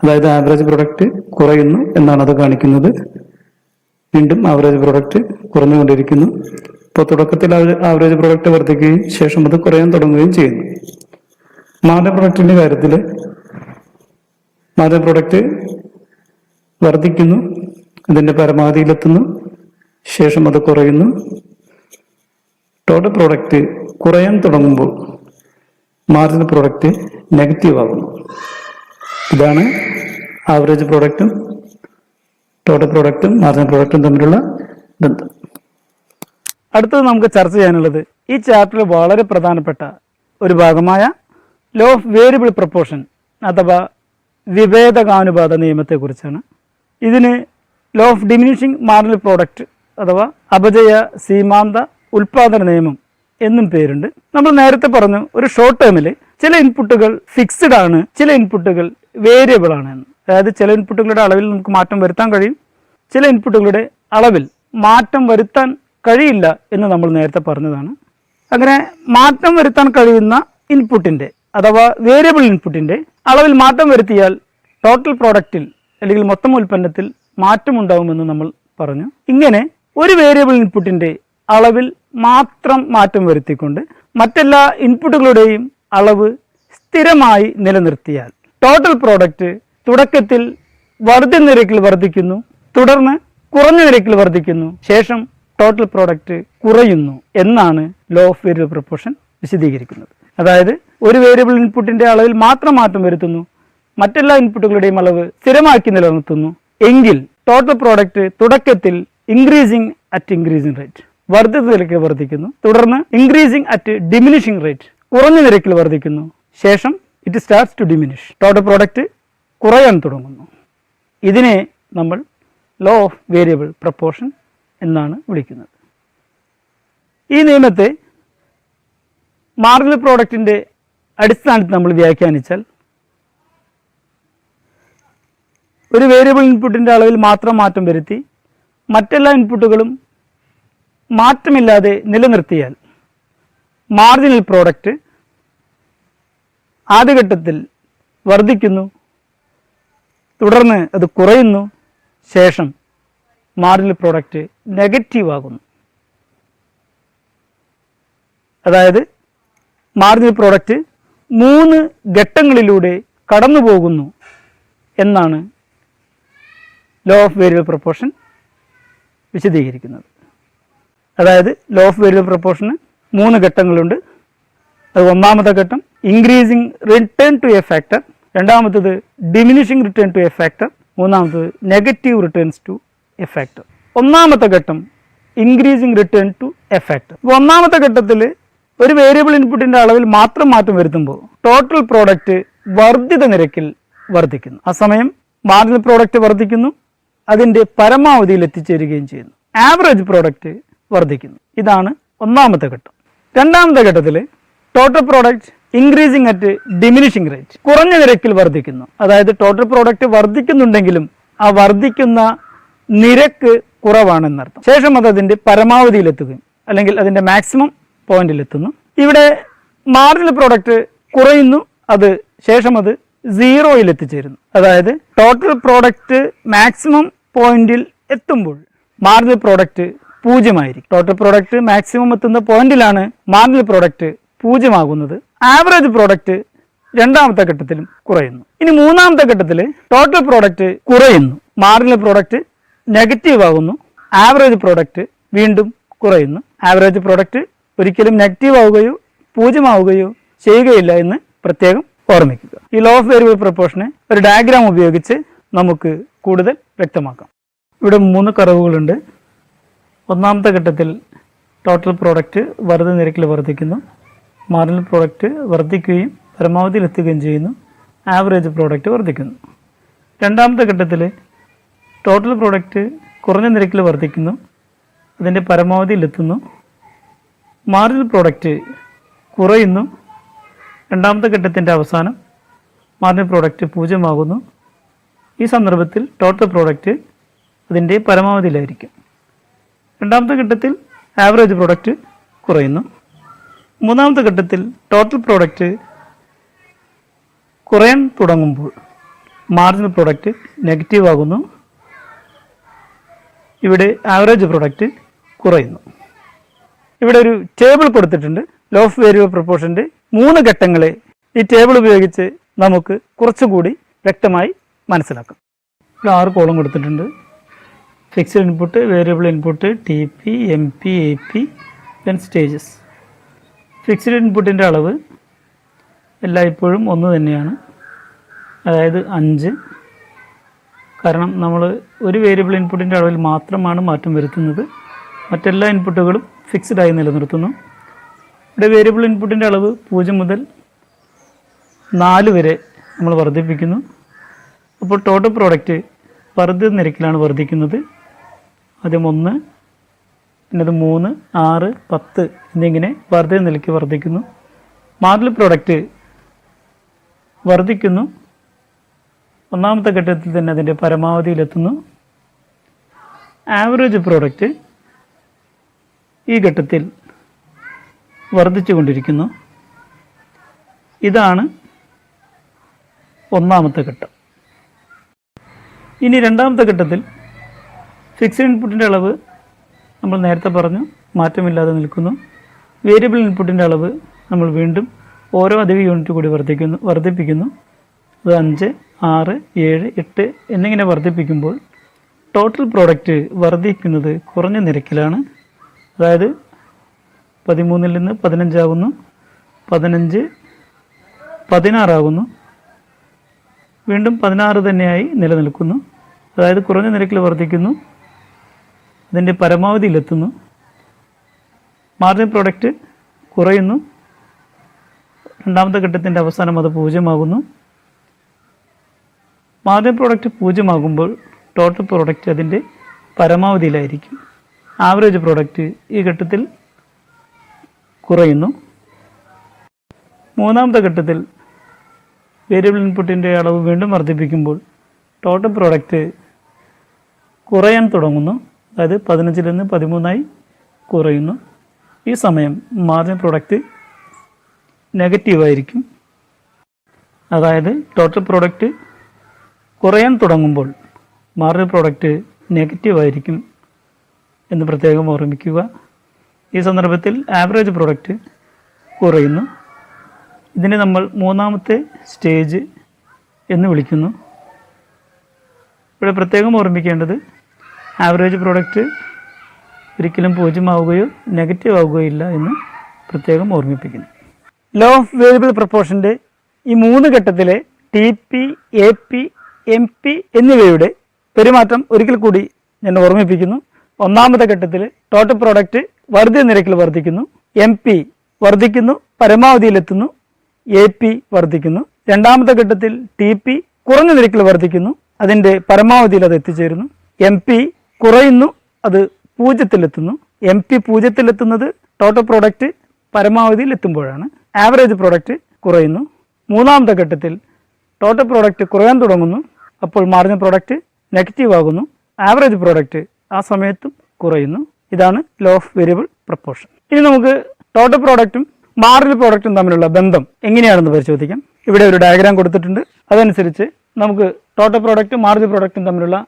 Speaker 2: അതായത് ആവറേജ് പ്രൊഡക്റ്റ് കുറയുന്നു എന്നാണ് അത് കാണിക്കുന്നത്. വീണ്ടും ആവറേജ് പ്രൊഡക്റ്റ് കുറഞ്ഞുകൊണ്ടിരിക്കുന്നു. ഇപ്പോൾ തുടക്കത്തിൽ ആവറേജ് പ്രൊഡക്റ്റ് വർദ്ധിക്കുകയും ശേഷം അത് കുറയാൻ തുടങ്ങുകയും ചെയ്യുന്നു. മാർജിനൽ പ്രൊഡക്റ്റിന്റെ കാര്യത്തിൽ മാർജിനൽ പ്രൊഡക്റ്റ് വർദ്ധിക്കുന്നു, അതിന്റെ പരമാവധിയിലെത്തുന്നു, ശേഷം അത് കുറയുന്നു. ടോട്ടൽ പ്രോഡക്റ്റ് കുറയാൻ തുടങ്ങുമ്പോൾ മാർജിനൽ പ്രോഡക്റ്റ് നെഗറ്റീവ് ആകുന്നു. ഇതാണ് ആവറേജ് പ്രോഡക്റ്റും ടോട്ടൽ പ്രോഡക്റ്റും മാർജിനൽ പ്രോഡക്റ്റും തമ്മിലുള്ള ബന്ധം. അടുത്തത് നമുക്ക് ചർച്ച ചെയ്യാനുള്ളത് ഈ ചാപ്റ്ററിൽ വളരെ പ്രധാനപ്പെട്ട ഒരു ഭാഗമായ ലോ ഓഫ് വേരിയബിൾ പ്രപ്പോർഷൻ അഥവാ വിഭേദകാനുപാത നിയമത്തെക്കുറിച്ചാണ്. ഇതിന് law of diminishing marginal product അഥവാ അപജയ സീമാന്ത ഉൽപാദന നിയമം എന്നും പേരുണ്ട്. നമ്മൾ നേരത്തെ പറഞ്ഞു ഒരു ഷോർട്ട് ടേമിൽ ചില ഇൻപുട്ടുകൾ ഫിക്സ്ഡ് ആണ്, ചില ഇൻപുട്ടുകൾ വേരിയബിൾ ആണ് എന്ന്. അതായത് ചില ഇൻപുട്ടുകളുടെ അളവിൽ നമുക്ക് മാറ്റം വരുത്താൻ കഴിയും, ചില ഇൻപുട്ടുകളുടെ അളവിൽ മാറ്റം വരുത്താൻ കഴിയില്ല എന്ന് നമ്മൾ നേരത്തെ പറഞ്ഞതാണ്. അങ്ങനെ മാറ്റം വരുത്താൻ കഴിയുന്ന ഇൻപുട്ടിൻ്റെ അഥവാ വേരിയബിൾ ഇൻപുട്ടിൻ്റെ അളവിൽ മാറ്റം വരുത്തിയാൽ ടോട്ടൽ പ്രോഡക്റ്റിൽ അല്ലെങ്കിൽ മൊത്തം ഉൽപ്പന്നത്തിൽ മാറ്റമുണ്ടാകുമെന്ന് നമ്മൾ പറഞ്ഞു. ഇങ്ങനെ ഒരു വേരിയബിൾ ഇൻപുട്ടിൻ്റെ അളവിൽ മാത്രം മാറ്റം വരുത്തിക്കൊണ്ട് മറ്റെല്ലാ ഇൻപുട്ടുകളുടെയും അളവ് സ്ഥിരമായി നിലനിർത്തിയാൽ ടോട്ടൽ പ്രോഡക്റ്റ് തുടക്കത്തിൽ വർദ്ധിത നിരക്കിൽ വർദ്ധിക്കുന്നു, തുടർന്ന് കുറഞ്ഞ നിരക്കിൽ വർദ്ധിക്കുന്നു, ശേഷം ടോട്ടൽ പ്രോഡക്റ്റ് കുറയുന്നു എന്നാണ് ലോ ഓഫ് വേരിയബിൾ പ്രപ്പോർഷൻ വിശദീകരിക്കുന്നത്. അതായത് ഒരു വേരിയബിൾ ഇൻപുട്ടിൻ്റെ അളവിൽ മാത്രം മാറ്റം വരുത്തുന്നു, മറ്റെല്ലാ ഇൻപുട്ടുകളുടെയും അളവ് സ്ഥിരമാക്കി നിലനിർത്തുന്നു എങ്കിൽ ടോട്ടൽ പ്രോഡക്റ്റ് തുടക്കത്തിൽ ഇൻക്രീസിങ് അറ്റ് ഇൻക്രീസിങ് റേറ്റ് വർദ്ധിത നിരക്കിൽ വർദ്ധിക്കുന്നു, തുടർന്ന് ഇൻക്രീസിങ് അറ്റ് ഡിമിനിഷിംഗ് റേറ്റ് കുറഞ്ഞ നിരക്കിൽ വർദ്ധിക്കുന്നു, ശേഷം it starts to diminish total product കുറയാൻ തുടങ്ങുന്നു. ഇതിനെ നമ്മൾ ലോ ഓഫ് വേരിയബിൾ പ്രപ്പോർഷൻ എന്നാണ് വിളിക്കുന്നത്. ഈ നിയമത്തെ മാർജിനൽ പ്രോഡക്റ്റിൻ്റെ അടിസ്ഥാനത്തിൽ നമ്മൾ വ്യാഖ്യാനിച്ചാൽ ഒരു വേരിയബിൾ ഇൻപുട്ടിൻ്റെ അളവിൽ മാത്രം മാറ്റം വരുത്തി മറ്റെല്ലാ ഇൻപുട്ടുകളും മാറ്റമില്ലാതെ നിലനിർത്തിയാൽ മാർജിനൽ പ്രോഡക്റ്റ് ആദ്യഘട്ടത്തിൽ വർദ്ധിക്കുന്നു, തുടർന്ന് അത് കുറയുന്നു, ശേഷം മാർജിനൽ പ്രോഡക്റ്റ് നെഗറ്റീവ് ആകുന്നു. അതായത് മാർജിനൽ പ്രോഡക്റ്റ് 3 ഘട്ടങ്ങളിലൂടെ കടന്നു പോകുന്നു എന്നാണ് ലോ ഓഫ് വേരിയബിൾ പ്രപ്പോർഷൻ വിശദീകരിക്കുന്നത്. അതായത് ലോ ഓഫ് വേരിയബിൾ പ്രപ്പോർഷന് 3 ഘട്ടങ്ങളുണ്ട്. അത് ഒന്നാമത്തെ ഘട്ടം increasing return to a factor, രണ്ടാമത്തത് diminishing return to a factor, മൂന്നാമത്തത് negative returns to a factor. ഒന്നാമത്തെ ഘട്ടം increasing return to a factor. ഒന്നാമത്തെ ഘട്ടത്തിൽ ഒരു വേരിയബിൾ ഇൻപുട്ടിൻ്റെ അളവിൽ മാത്രം മാറ്റം വരുത്തുമ്പോൾ ടോട്ടൽ പ്രോഡക്റ്റ് വർദ്ധിത നിരക്കിൽ വർദ്ധിക്കുന്നു. ആ സമയം മാർജിനൽ പ്രോഡക്റ്റ് വർദ്ധിക്കുന്നു, അതിൻ്റെ പരമാവധിയിൽ എത്തിച്ചേരുകയും ചെയ്യുന്നു. ആവറേജ് പ്രോഡക്റ്റ് വർദ്ധിക്കുന്നു. ഇതാണ് ഒന്നാമത്തെ ഘട്ടം. രണ്ടാമത്തെ ഘട്ടത്തിൽ total product increasing at diminishing rate കുറഞ്ഞ നിരക്കിൽ വർദ്ധിക്കുന്നു. അതായത് ടോട്ടൽ പ്രോഡക്റ്റ് വർദ്ധിക്കുന്നുണ്ടെങ്കിലും ആ വർദ്ധിക്കുന്ന നിരക്ക് കുറവാണെന്നർത്ഥം. ശേഷം അത് അതിൻ്റെ പരമാവധിയിലെത്തുകയും അല്ലെങ്കിൽ അതിൻ്റെ മാക്സിമം പോയിന്റിലെത്തുന്നു. ഇവിടെ മാർജിനൽ പ്രോഡക്റ്റ് കുറയുന്നു, അത് ശേഷം അത് 0 എത്തിച്ചേരുന്നു. അതായത് ടോട്ടൽ പ്രോഡക്റ്റ് മാക്സിമം പോയിന്റിൽ എത്തുമ്പോൾ മാർജിനൽ പ്രോഡക്റ്റ് 0 ആയിരിക്കും. ടോട്ടൽ പ്രോഡക്റ്റ് മാക്സിമം എത്തുന്ന പോയിന്റിലാണ് മാർജിനൽ പ്രോഡക്റ്റ് 0 ആകുന്നത്. ആവറേജ് പ്രോഡക്റ്റ് രണ്ടാമത്തെ ഘട്ടത്തിലും കുറയുന്നു. ഇനി മൂന്നാമത്തെ ഘട്ടത്തിൽ ടോട്ടൽ പ്രോഡക്റ്റ് കുറയുന്നു, മാർജിനൽ പ്രോഡക്റ്റ് നെഗറ്റീവ് ആകുന്നു, ആവറേജ് പ്രോഡക്റ്റ് വീണ്ടും കുറയുന്നു. ആവറേജ് പ്രോഡക്റ്റ് ഒരിക്കലും നെഗറ്റീവ് ആവുകയോ 0 ആവുകയോ ചെയ്യുകയില്ല എന്ന് പ്രത്യേകം ഓർമ്മിക്കുക. ഈ ലോ ഓഫ് വേരിയബിൾ പ്രപ്പോർഷനെ ഒരു ഡയഗ്രാം ഉപയോഗിച്ച് നമുക്ക് കൂടുതൽ വ്യക്തമാക്കാം. ഇവിടെ 3 കർവുകളുണ്ട്. ഒന്നാമത്തെ ഘട്ടത്തിൽ ടോട്ടൽ പ്രോഡക്റ്റ് വർദ്ധിത നിരക്കിൽ വർദ്ധിക്കുന്നു, മാർജിനൽ പ്രോഡക്റ്റ് വർദ്ധിക്കുകയും പരമാവധിയിലെത്തുകയും ചെയ്യുന്നു, ആവറേജ് പ്രോഡക്റ്റ് വർദ്ധിക്കുന്നു. രണ്ടാമത്തെ ഘട്ടത്തിൽ ടോട്ടൽ പ്രോഡക്റ്റ് കുറഞ്ഞ നിരക്കിൽ വർദ്ധിക്കുന്നു, അതിൻ്റെ പരമാവധിയിലെത്തുന്നു, മാർജിനൽ പ്രോഡക്റ്റ് കുറയുന്നു. രണ്ടാമത്തെ ഘട്ടത്തിൻ്റെ അവസാനം മാർജിനൽ പ്രോഡക്റ്റ് 0 ആകുന്നു. ഈ സന്ദർഭത്തിൽ ടോട്ടൽ പ്രോഡക്റ്റ് അതിൻ്റെ പരമാവധിയിലായിരിക്കും. രണ്ടാമത്തെ ഘട്ടത്തിൽ ആവറേജ് പ്രോഡക്റ്റ് കുറയുന്നു. മൂന്നാമത്തെ ഘട്ടത്തിൽ ടോട്ടൽ പ്രോഡക്റ്റ് കുറയാൻ തുടങ്ങുമ്പോൾ മാർജിനൽ പ്രോഡക്റ്റ് നെഗറ്റീവ് ആകുന്നു. ഇവിടെ ആവറേജ് പ്രോഡക്റ്റ് കുറയുന്നു. ഇവിടെ ഒരു ടേബിൾ കൊടുത്തിട്ടുണ്ട്. ലോ ഓഫ് വേരിയബിൾ പ്രപ്പോർഷൻ്റെ 3 ഘട്ടങ്ങളെ ഈ ടേബിൾ ഉപയോഗിച്ച് നമുക്ക് കുറച്ചുകൂടി വ്യക്തമായി മനസ്സിലാക്കാം. ഇവിടെ 6 കോളം കൊടുത്തിട്ടുണ്ട്. Fixed input, variable input, TP, MP, AP, then stages. Fixed ഇൻപുട്ടിൻ്റെ അളവ് എല്ലായ്പ്പോഴും 1 തന്നെയാണ്. അതായത് 5. കാരണം നമ്മൾ ഒരു വേരിയബിൾ ഇൻപുട്ടിൻ്റെ അളവിൽ മാത്രമാണ് മാറ്റം വരുത്തുന്നത്, മറ്റെല്ലാ ഇൻപുട്ടുകളും ഫിക്സ്ഡായി നിലനിർത്തുന്നു. ഇവിടെ വേരിയബിൾ ഇൻപുട്ടിൻ്റെ അളവ് 0 മുതൽ 4 വരെ നമ്മൾ വർദ്ധിപ്പിക്കുന്നു. അപ്പോൾ ടോട്ടൽ പ്രോഡക്റ്റ് വർദ്ധിത നിരക്കിലാണ് വർദ്ധിക്കുന്നത്. ആദ്യം 1, പിന്നെ അത് 3, 6, 10 എന്നിങ്ങനെ വർദ്ധിത നിലയ്ക്ക് വർദ്ധിക്കുന്നു. മാർജിനൽ പ്രോഡക്റ്റ് വർദ്ധിക്കുന്നു. ഒന്നാമത്തെ ഘട്ടത്തിൽ തന്നെ അതിൻ്റെ പരമാവധിയിലെത്തുന്നു. ആവറേജ് പ്രോഡക്റ്റ് ഈ ഘട്ടത്തിൽ വർദ്ധിച്ചു കൊണ്ടിരിക്കുന്നു. ഇതാണ് ഒന്നാമത്തെ ഘട്ടം. ഇനി രണ്ടാമത്തെ ഘട്ടത്തിൽ ഫിക്സ്ഡ് ഇൻപുട്ടിൻ്റെ അളവ് നമ്മൾ നേരത്തെ പറഞ്ഞു മാറ്റമില്ലാതെ നിൽക്കുന്നു. വേരിയബിൾ ഇൻപുട്ടിൻ്റെ അളവ് നമ്മൾ വീണ്ടും ഓരോ അധിക യൂണിറ്റ് കൂടി വർദ്ധിപ്പിക്കുന്നു. അത് 5, 6, 7, 8 എന്നിങ്ങനെ വർദ്ധിപ്പിക്കുമ്പോൾ ടോട്ടൽ പ്രോഡക്റ്റ് വർദ്ധിക്കുന്നത് കുറഞ്ഞ നിരക്കിലാണ്. അതായത് 13 നിന്ന് 15 ആകുന്നു, 15, 16 ആകുന്നു, വീണ്ടും 16 തന്നെയായി നിലനിൽക്കുന്നു. അതായത് കുറഞ്ഞ നിരക്കിൽ വർദ്ധിക്കുന്നു, അതിൻ്റെ പരമാവധിയിലെത്തുന്നു. മാർജിനൽ പ്രോഡക്റ്റ് കുറയുന്നു. രണ്ടാമത്തെ ഘട്ടത്തിൻ്റെ അവസാനം അത് 0 ആകുന്നു. മാർജിനൽ പ്രോഡക്റ്റ് 0 ആകുമ്പോൾ ടോട്ടൽ പ്രോഡക്റ്റ് അതിൻ്റെ പരമാവധിയിലായിരിക്കും. ആവറേജ് പ്രോഡക്റ്റ് ഈ ഘട്ടത്തിൽ കുറയുന്നു. മൂന്നാമത്തെ ഘട്ടത്തിൽ വേരിയബിൾ ഇൻപുട്ടിൻ്റെ അളവ് വീണ്ടും വർദ്ധിപ്പിക്കുമ്പോൾ ടോട്ടൽ പ്രോഡക്റ്റ് കുറയാൻ തുടങ്ങുന്നു. അതായത് 15 നിന്ന് 13 കുറയുന്നു. ഈ സമയം മാർജിനൽ പ്രോഡക്റ്റ് നെഗറ്റീവായിരിക്കും. അതായത് ടോട്ടൽ പ്രോഡക്റ്റ് കുറയാൻ തുടങ്ങുമ്പോൾ മാർജിനൽ പ്രോഡക്റ്റ് നെഗറ്റീവായിരിക്കും എന്ന് പ്രത്യേകം ഓർമ്മിക്കുക. ഈ സന്ദർഭത്തിൽ ആവറേജ് പ്രോഡക്റ്റ് കുറയുന്നു. ഇതിനെ നമ്മൾ മൂന്നാമത്തെ സ്റ്റേജ് എന്ന് വിളിക്കുന്നു. ഇവിടെ പ്രത്യേകം ഓർമ്മിക്കേണ്ടത് ആവറേജ് പ്രോഡക്റ്റ് ഒരിക്കലും 0 ആവുകയോ നെഗറ്റീവ് ആവുകയോ ഇല്ല എന്ന് പ്രത്യേകം ഓർമ്മിപ്പിക്കുന്നു. ലോ ഓഫ് വേരിയബിൾ പ്രപ്പോർഷൻ്റെ ഈ 3 ഘട്ടത്തിലെ TP, AP, MP എന്നിവയുടെ പെരുമാറ്റം ഒരിക്കൽ കൂടി ഞാൻ ഓർമ്മിപ്പിക്കുന്നു. ഒന്നാമത്തെ ഘട്ടത്തിൽ ടോട്ടൽ പ്രോഡക്റ്റ് വർദ്ധിത നിരക്കിൽ വർദ്ധിക്കുന്നു. MP വർദ്ധിക്കുന്നു, പരമാവധിയിലെത്തുന്നു. AP വർദ്ധിക്കുന്നു. രണ്ടാമത്തെ ഘട്ടത്തിൽ TP കുറഞ്ഞ നിരക്കിൽ വർദ്ധിക്കുന്നു, അതിൻ്റെ പരമാവധിയിൽ അത് എത്തിച്ചേരുന്നു. MP കുറയുന്നു, അത് 0-ലെത്തുന്നു. MP 0-ലെത്തുന്നത് ടോട്ടൽ പ്രോഡക്റ്റ് പരമാവധിയിൽ എത്തുമ്പോഴാണ്. ആവറേജ് പ്രോഡക്റ്റ് കുറയുന്നു. മൂന്നാമത്തെ ഘട്ടത്തിൽ ടോട്ടൽ പ്രോഡക്റ്റ് കുറയാൻ തുടങ്ങുന്നു, അപ്പോൾ മാർജിനൽ പ്രോഡക്റ്റ് നെഗറ്റീവ് ആകുന്നു. ആവറേജ് പ്രോഡക്റ്റ് ആ സമയത്തും കുറയുന്നു. ഇതാണ് ലോ ഓഫ് വേരിയബിൾ പ്രപ്പോർഷൻ. ഇനി നമുക്ക് ടോട്ടൽ പ്രോഡക്റ്റും മാർജിനൽ പ്രോഡക്റ്റും തമ്മിലുള്ള ബന്ധം എങ്ങനെയാണെന്ന് പരിശോധിക്കാം. ഇവിടെ ഒരു ഡയഗ്രാം കൊടുത്തിട്ടുണ്ട്. അതനുസരിച്ച് നമുക്ക് ടോട്ടൽ പ്രോഡക്റ്റും മാർജിനൽ പ്രോഡക്റ്റും തമ്മിലുള്ള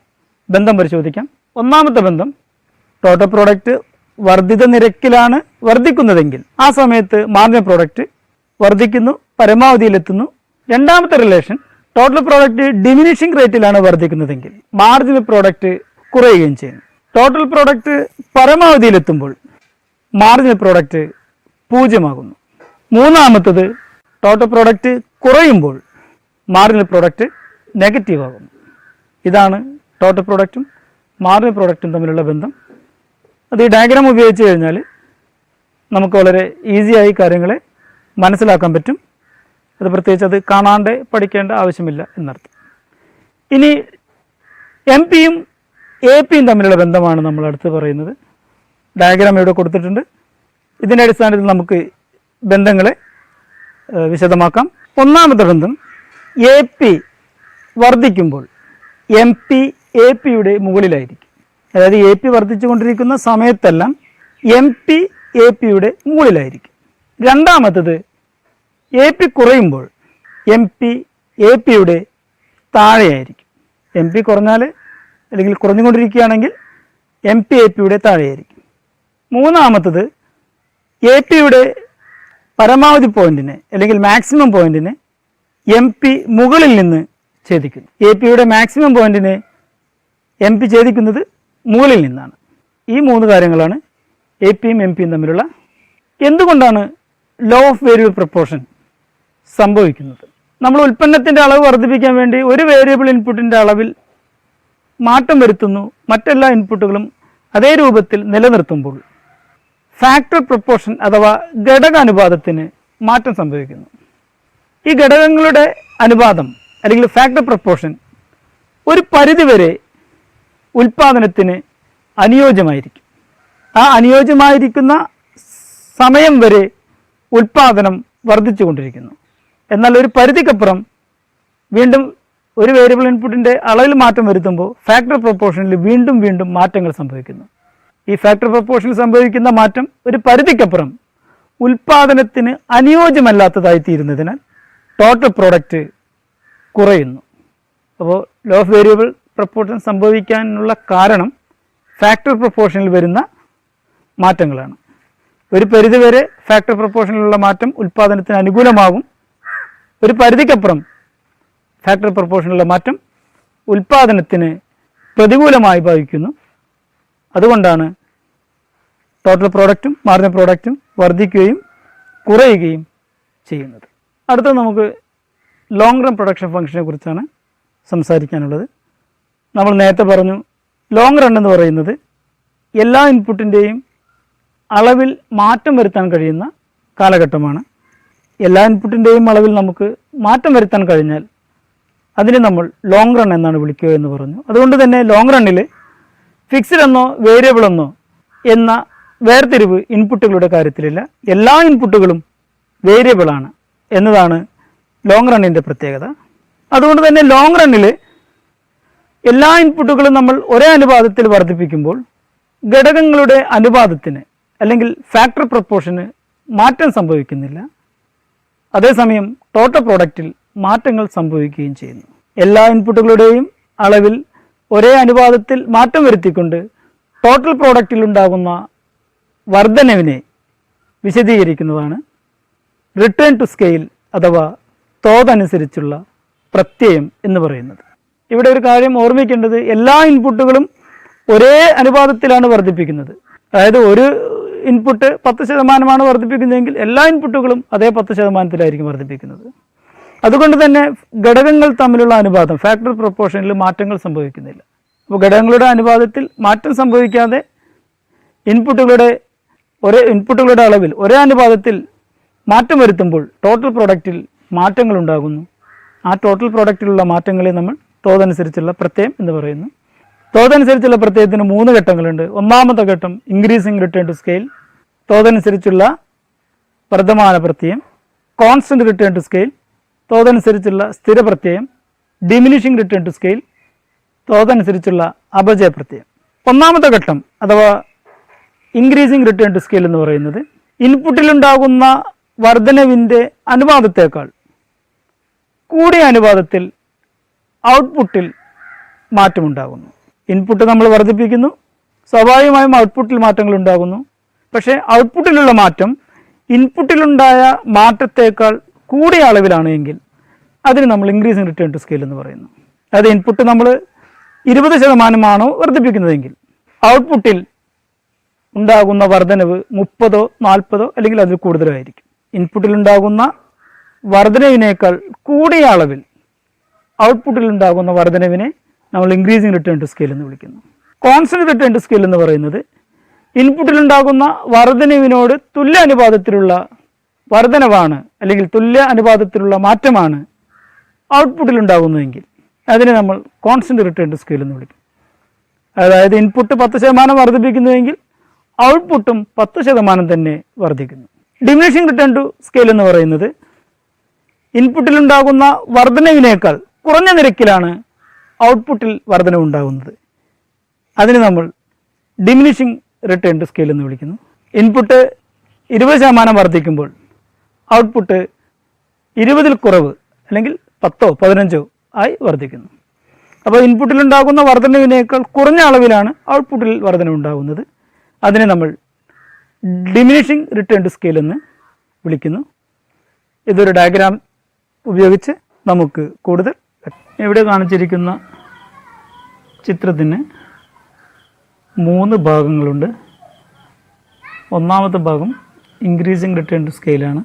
Speaker 2: ബന്ധം പരിശോധിക്കാം. ഒന്നാമത്തെ ബന്ധം, ടോട്ടൽ പ്രോഡക്റ്റ് വർദ്ധിത നിരക്കിലാണ് വർദ്ധിക്കുന്നതെങ്കിൽ ആ സമയത്ത് മാർജിനൽ പ്രോഡക്റ്റ് വർദ്ധിക്കുന്നു, പരമാവധിയിലെത്തുന്നു. രണ്ടാമത്തെ റിലേഷൻ, ടോട്ടൽ പ്രോഡക്റ്റ് ഡിമിനിഷിംഗ് റേറ്റിലാണ് വർദ്ധിക്കുന്നതെങ്കിൽ മാർജിനൽ പ്രോഡക്റ്റ് കുറയുകയും ചെയ്യുന്നു. ടോട്ടൽ പ്രോഡക്റ്റ് പരമാവധിയിലെത്തുമ്പോൾ മാർജിനൽ പ്രോഡക്റ്റ് 0 ആകുന്നു. മൂന്നാമത്തത്, ടോട്ടൽ പ്രോഡക്റ്റ് കുറയുമ്പോൾ മാർജിനൽ പ്രോഡക്റ്റ് നെഗറ്റീവ് ആകുന്നു. ഇതാണ് ടോട്ടൽ പ്രോഡക്റ്റും മാർജിനൽ പ്രോഡക്റ്റും തമ്മിലുള്ള ബന്ധം. അത് ഈ ഡയഗ്രാം ഉപയോഗിച്ച് കഴിഞ്ഞാൽ നമുക്ക് വളരെ ഈസിയായി കാര്യങ്ങളെ മനസ്സിലാക്കാൻ പറ്റും. അത് പ്രത്യേകിച്ച് അത് കാണാണ്ട് പഠിക്കേണ്ട ആവശ്യമില്ല എന്നർത്ഥം. ഇനി MPയും APയും തമ്മിലുള്ള ബന്ധമാണ് നമ്മൾ അടുത്ത് പറയുന്നത്. ഡയഗ്രാം ഇവിടെ കൊടുത്തിട്ടുണ്ട്. ഇതിൻ്റെ അടിസ്ഥാനത്തിൽ നമുക്ക് ബന്ധങ്ങളെ വിശദമാക്കാം. ഒന്നാമത്തെ ബന്ധം, AP വർദ്ധിക്കുമ്പോൾ MP APയുടെ മുകളിലായിരിക്കും. അതായത് AP വർദ്ധിച്ചുകൊണ്ടിരിക്കുന്ന സമയത്തെല്ലാം MP APയുടെ മുകളിലായിരിക്കും. രണ്ടാമത്തത്, AP കുറയുമ്പോൾ MP APയുടെ താഴെയായിരിക്കും. MP കുറഞ്ഞാൽ അല്ലെങ്കിൽ കുറഞ്ഞുകൊണ്ടിരിക്കുകയാണെങ്കിൽ MP APയുടെ താഴെയായിരിക്കും. മൂന്നാമത്തത്, APയുടെ പരമാവധി പോയിന്റിനെ അല്ലെങ്കിൽ മാക്സിമം പോയിന്റിനെ MP മുകളിൽ നിന്ന് ഛേദിക്കുന്നു. APയുടെ മാക്സിമം പോയിന്റിനെ MP ഛേദിക്കുന്നത് മുകളിൽ നിന്നാണ്. ഈ 3 കാര്യങ്ങളാണ് APയും MPയും തമ്മിലുള്ള. എന്തുകൊണ്ടാണ് ലോ ഓഫ് വേരിയബിൾ പ്രപ്പോർഷൻ സംഭവിക്കുന്നത്? നമ്മൾ ഉൽപ്പന്നത്തിൻ്റെ അളവ് വർദ്ധിപ്പിക്കാൻ വേണ്ടി ഒരു വേരിയബിൾ ഇൻപുട്ടിൻ്റെ അളവിൽ മാറ്റം വരുത്തുന്നു, മറ്റെല്ലാ ഇൻപുട്ടുകളും അതേ രൂപത്തിൽ നിലനിർത്തുമ്പോൾ ഫാക്ടർ പ്രൊപ്പോർഷൻ അഥവാ ഘടക അനുപാതത്തിന് മാറ്റം സംഭവിക്കുന്നു. ഈ ഘടകങ്ങളുടെ അനുപാതം അല്ലെങ്കിൽ ഫാക്ടർ പ്രൊപ്പോർഷൻ ഒരു പരിധിവരെ ഉൽപ്പാദനത്തിന് അനുയോജ്യമായിരിക്കും. ആ അനുയോജ്യമായിരിക്കുന്ന സമയം വരെ ഉൽപ്പാദനം വർദ്ധിച്ചുകൊണ്ടിരിക്കുന്നു. എന്നാൽ ഒരു പരിധിക്കപ്പുറം വീണ്ടും ഒരു വേരിയബിൾ ഇൻപുട്ടിൻ്റെ അളവിൽ മാറ്റം വരുത്തുമ്പോൾ ഫാക്ടർ പ്രൊപ്പോർഷനിൽ വീണ്ടും വീണ്ടും മാറ്റങ്ങൾ സംഭവിക്കുന്നു. ഈ ഫാക്ടർ പ്രൊപ്പോർഷനിൽ സംഭവിക്കുന്ന മാറ്റം ഒരു പരിധിക്കപ്പുറം ഉൽപ്പാദനത്തിന് അനുയോജ്യമല്ലാത്തതായി തീരുന്നതിനാൽ ടോട്ടൽ പ്രോഡക്റ്റ് കുറയുന്നു. അപ്പോൾ ലോ ഓഫ് വേരിയബിൾ പ്രൊപ്പോർഷൻ സംഭവിക്കാനുള്ള കാരണം ഫാക്ടർ പ്രൊപ്പോർഷനിൽ വരുന്ന മാറ്റങ്ങളാണ്. ഒരു പരിധിവരെ ഫാക്ടർ പ്രൊപ്പോർഷനിലുള്ള മാറ്റം ഉൽപ്പാദനത്തിന് അനുകൂലമാകും. ഒരു പരിധിക്കപ്പുറം ഫാക്ടർ പ്രൊപ്പോർഷനിലുള്ള മാറ്റം ഉൽപ്പാദനത്തിന് പ്രതികൂലമായി ബാധിക്കുന്നു. അതുകൊണ്ടാണ് ടോട്ടൽ പ്രോഡക്റ്റും മാർജിനൽ പ്രോഡക്റ്റും വർദ്ധിക്കുകയും കുറയുകയും ചെയ്യുന്നത്. അടുത്തത് നമുക്ക് ലോങ് റൺ പ്രൊഡക്ഷൻ ഫംഗ്ഷനെ കുറിച്ചാണ് സംസാരിക്കാനുള്ളത്. നമ്മൾ നേരത്തെ പറഞ്ഞു, ലോങ് റൺ എന്ന് പറയുന്നത് എല്ലാ ഇൻപുട്ടിൻ്റെയും അളവിൽ മാറ്റം വരുത്താൻ കഴിയുന്ന കാലഘട്ടമാണ്. എല്ലാ ഇൻപുട്ടിൻ്റെയും അളവിൽ നമുക്ക് മാറ്റം വരുത്താൻ കഴിഞ്ഞാൽ അതിനെ നമ്മൾ ലോങ് റൺ എന്നാണ് വിളിക്കുക എന്ന് പറഞ്ഞു. അതുകൊണ്ട് തന്നെ ലോങ് റണ്ണിൽ ഫിക്സ്ഡ് എന്നോ വേരിയബിൾ എന്നോ എന്ന വേർതിരിവ് ഇൻപുട്ടുകളുടെ കാര്യത്തിലില്ല. എല്ലാ ഇൻപുട്ടുകളും വേരിയബിളാണ് എന്നതാണ് ലോങ് റണ്ണിൻ്റെ പ്രത്യേകത. അതുകൊണ്ട് തന്നെ ലോങ് റണ്ണിൽ എല്ലാ ഇൻപുട്ടുകളും നമ്മൾ ഒരേ അനുപാതത്തിൽ വർദ്ധിപ്പിക്കുമ്പോൾ ഘടകങ്ങളുടെ അനുപാതത്തിന് അല്ലെങ്കിൽ ഫാക്ടർ പ്രൊപ്പോർഷന് മാറ്റം സംഭവിക്കുന്നില്ല. അതേസമയം ടോട്ടൽ പ്രോഡക്റ്റിൽ മാറ്റങ്ങൾ സംഭവിക്കുകയും ചെയ്യുന്നു. എല്ലാ ഇൻപുട്ടുകളുടെയും അളവിൽ ഒരേ അനുപാതത്തിൽ മാറ്റം വരുത്തിക്കൊണ്ട് ടോട്ടൽ പ്രോഡക്റ്റിൽ ഉണ്ടാകുന്ന വർധനവിനെ വിശദീകരിക്കുന്നതാണ് റിട്ടേൺ ടു സ്കെയിൽ അഥവാ തോതനുസരിച്ചുള്ള പ്രത്യയം എന്ന് പറയുന്നത്. ഇവിടെ ഒരു കാര്യം ഓർമ്മിക്കേണ്ടത്, എല്ലാ ഇൻപുട്ടുകളും ഒരേ അനുപാതത്തിലാണ് വർദ്ധിപ്പിക്കുന്നത്. അതായത് ഒരു ഇൻപുട്ട് 10% വർദ്ധിപ്പിക്കുന്നതെങ്കിൽ എല്ലാ ഇൻപുട്ടുകളും അതേ 10%-ലായിരിക്കും വർദ്ധിപ്പിക്കുന്നത്. അതുകൊണ്ട് തന്നെ ഘടകങ്ങൾ തമ്മിലുള്ള അനുപാതം ഫാക്ടർ പ്രൊപ്പോർഷനിൽ മാറ്റങ്ങൾ സംഭവിക്കുന്നില്ല. അപ്പോൾ ഘടകങ്ങളുടെ അനുപാതത്തിൽ മാറ്റം സംഭവിക്കാതെ ഇൻപുട്ടുകളുടെ അളവിൽ ഒരേ അനുപാതത്തിൽ മാറ്റം വരുത്തുമ്പോൾ ടോട്ടൽ പ്രോഡക്റ്റിൽ മാറ്റങ്ങൾ ഉണ്ടാകുന്നു. ആ ടോട്ടൽ പ്രോഡക്റ്റിലുള്ള മാറ്റങ്ങളെ നമ്മൾ തോതനുസരിച്ചുള്ള പ്രത്യയം എന്ന് പറയുന്നു. തോതനുസരിച്ചുള്ള പ്രത്യയത്തിന് 3 ഘട്ടങ്ങളുണ്ട്. ഒന്നാമത്തെ ഘട്ടം ഇൻക്രീസിങ് റിട്ടേൺ ടു സ്കെയിൽ, തോതനുസരിച്ചുള്ള വർദ്ധമാന പ്രത്യയം, കോൺസ്റ്റന്റ് റിട്ടേൺ ടു സ്കെയിൽ, തോതനുസരിച്ചുള്ള സ്ഥിര പ്രത്യയം, ഡിമിനിഷിംഗ് റിട്ടേൺ ടു സ്കെയിൽ, തോതനുസരിച്ചുള്ള അപജയ പ്രത്യയം. ഒന്നാമത്തെ ഘട്ടം അഥവാ ഇൻക്രീസിങ് റിട്ടേൺ ടു സ്കെയിൽ എന്ന് പറയുന്നത് ഇൻപുട്ടിലുണ്ടാകുന്ന വർധനവിൻ്റെ അനുപാതത്തേക്കാൾ കൂടിയ അനുപാതത്തിൽ ഔട്ട്പുട്ടിൽ മാറ്റമുണ്ടാകുന്നു. ഇൻപുട്ട് നമ്മൾ വർദ്ധിപ്പിക്കുന്നു, സ്വാഭാവികമായും ഔട്ട്പുട്ടിൽ മാറ്റങ്ങൾ ഉണ്ടാകുന്നു. പക്ഷേ ഔട്ട്പുട്ടിലുള്ള മാറ്റം ഇൻപുട്ടിലുണ്ടായ മാറ്റത്തേക്കാൾ കൂടിയ അളവിലാണ് എങ്കിൽ അതിന് നമ്മൾ ഇൻക്രീസിങ് റിട്ടേൺ ടു സ്കെയിൽ എന്ന് പറയുന്നു. അതായത് ഇൻപുട്ട് നമ്മൾ 20% വർദ്ധിപ്പിക്കുന്നതെങ്കിൽ ഔട്ട്പുട്ടിൽ ഉണ്ടാകുന്ന വർധനവ് 30, 40 അല്ലെങ്കിൽ അതിൽ കൂടുതലോ ആയിരിക്കും. ഇൻപുട്ടിലുണ്ടാകുന്ന വർധനവിനേക്കാൾ കൂടിയ അളവിൽ ഔട്ട്പുട്ടിലുണ്ടാകുന്ന വർധനവിനെ നമ്മൾ ഇൻക്രീസിങ് റിട്ടേൺ ടു സ്കെയിൽ എന്ന് വിളിക്കുന്നു. കോൺസ്റ്റന്റ് റിട്ടേൺ ടു സ്കെയിൽ എന്ന് പറയുന്നത് ഇൻപുട്ടിലുണ്ടാകുന്ന വർധനവിനോട് തുല്യ അനുപാതത്തിലുള്ള വർധനവാണ് അല്ലെങ്കിൽ തുല്യ അനുപാതത്തിലുള്ള മാറ്റമാണ് ഔട്ട്പുട്ടിലുണ്ടാകുന്നതെങ്കിൽ അതിനെ നമ്മൾ കോൺസ്റ്റന്റ് റിട്ടേൺ ടു സ്കെയിൽ എന്ന് വിളിക്കും. അതായത് ഇൻപുട്ട് 10% വർദ്ധിപ്പിക്കുന്നുവെങ്കിൽ ഔട്ട്പുട്ടും 10% തന്നെ വർദ്ധിക്കുന്നു. ഡിമിനിഷിംഗ് റിട്ടേൺ ടു സ്കെയിൽ എന്ന് പറയുന്നത് ഇൻപുട്ടിലുണ്ടാകുന്ന വർധനവിനേക്കാൾ കുറഞ്ഞ നിരക്കിലാണ് ഔട്ട്പുട്ടിൽ വർധനവ് ഉണ്ടാകുന്നത്. അതിന് നമ്മൾ ഡിമിനിഷിംഗ് റിട്ടേൺ ടു സ്കെയിൽ എന്ന് വിളിക്കുന്നു. ഇൻപുട്ട് 20% വർദ്ധിക്കുമ്പോൾ ഔട്ട്പുട്ട് 20-ൽ കുറവ് അല്ലെങ്കിൽ 10, 15 ആയി വർദ്ധിക്കുന്നു. അപ്പോൾ ഇൻപുട്ടിലുണ്ടാകുന്ന വർധനവിനേക്കാൾ കുറഞ്ഞ അളവിലാണ് ഔട്ട്പുട്ടിൽ വർധനവ് ഉണ്ടാകുന്നത്. അതിനെ നമ്മൾ ഡിമിനിഷിംഗ് റിട്ടേൺ ടു സ്കെയിൽ എന്ന് വിളിക്കുന്നു. ഇതൊരു ഡയഗ്രാം ഉപയോഗിച്ച് നമുക്ക് കൂടുതൽ, ഇവിടെ കാണിച്ചിരിക്കുന്ന ചിത്രത്തിന് 3 ഭാഗങ്ങളുണ്ട്. ഒന്നാമത്തെ ഭാഗം ഇൻക്രീസിങ് റിട്ടേൺ ടു സ്കെയിലാണ്.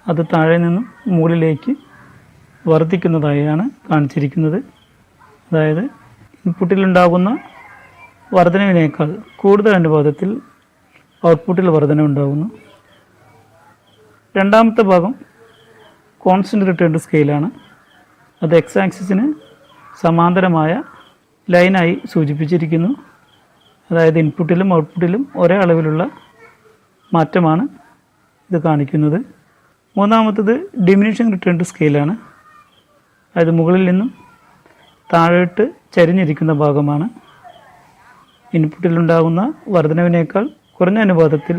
Speaker 2: അത് താഴെ നിന്നും മുകളിലേക്ക് വർദ്ധിക്കുന്നതായാണ് കാണിച്ചിരിക്കുന്നത്. അതായത് ഇൻപുട്ടിലുണ്ടാകുന്ന വർധനവിനേക്കാൾ കൂടുതൽ അനുപാതത്തിൽ ഔട്ട്പുട്ടിൽ വർധന ഉണ്ടാകുന്നു. രണ്ടാമത്തെ ഭാഗം കോൺസ്റ്റൻറ്റ് റിട്ടേൺ ടു സ്കെയിലാണ്. അത് എക്സ് ആക്സിസിന് സമാന്തരമായ ലൈനായി സൂചിപ്പിച്ചിരിക്കുന്നു. അതായത് ഇൻപുട്ടിലും ഔട്ട്പുട്ടിലും ഒരേ അളവിലുള്ള മാറ്റമാണ് ഇത് കാണിക്കുന്നത്. മൂന്നാമത്തത് ഡിമിനിഷിങ് റിട്ടേൺ ടു സ്കെയിലാണ്. അതായത് മുകളിൽ നിന്നും താഴോട്ട് ചരിഞ്ഞിരിക്കുന്ന ഭാഗമാണ്. ഇൻപുട്ടിലുണ്ടാകുന്ന വർധനവിനേക്കാൾ കുറഞ്ഞ അനുപാതത്തിൽ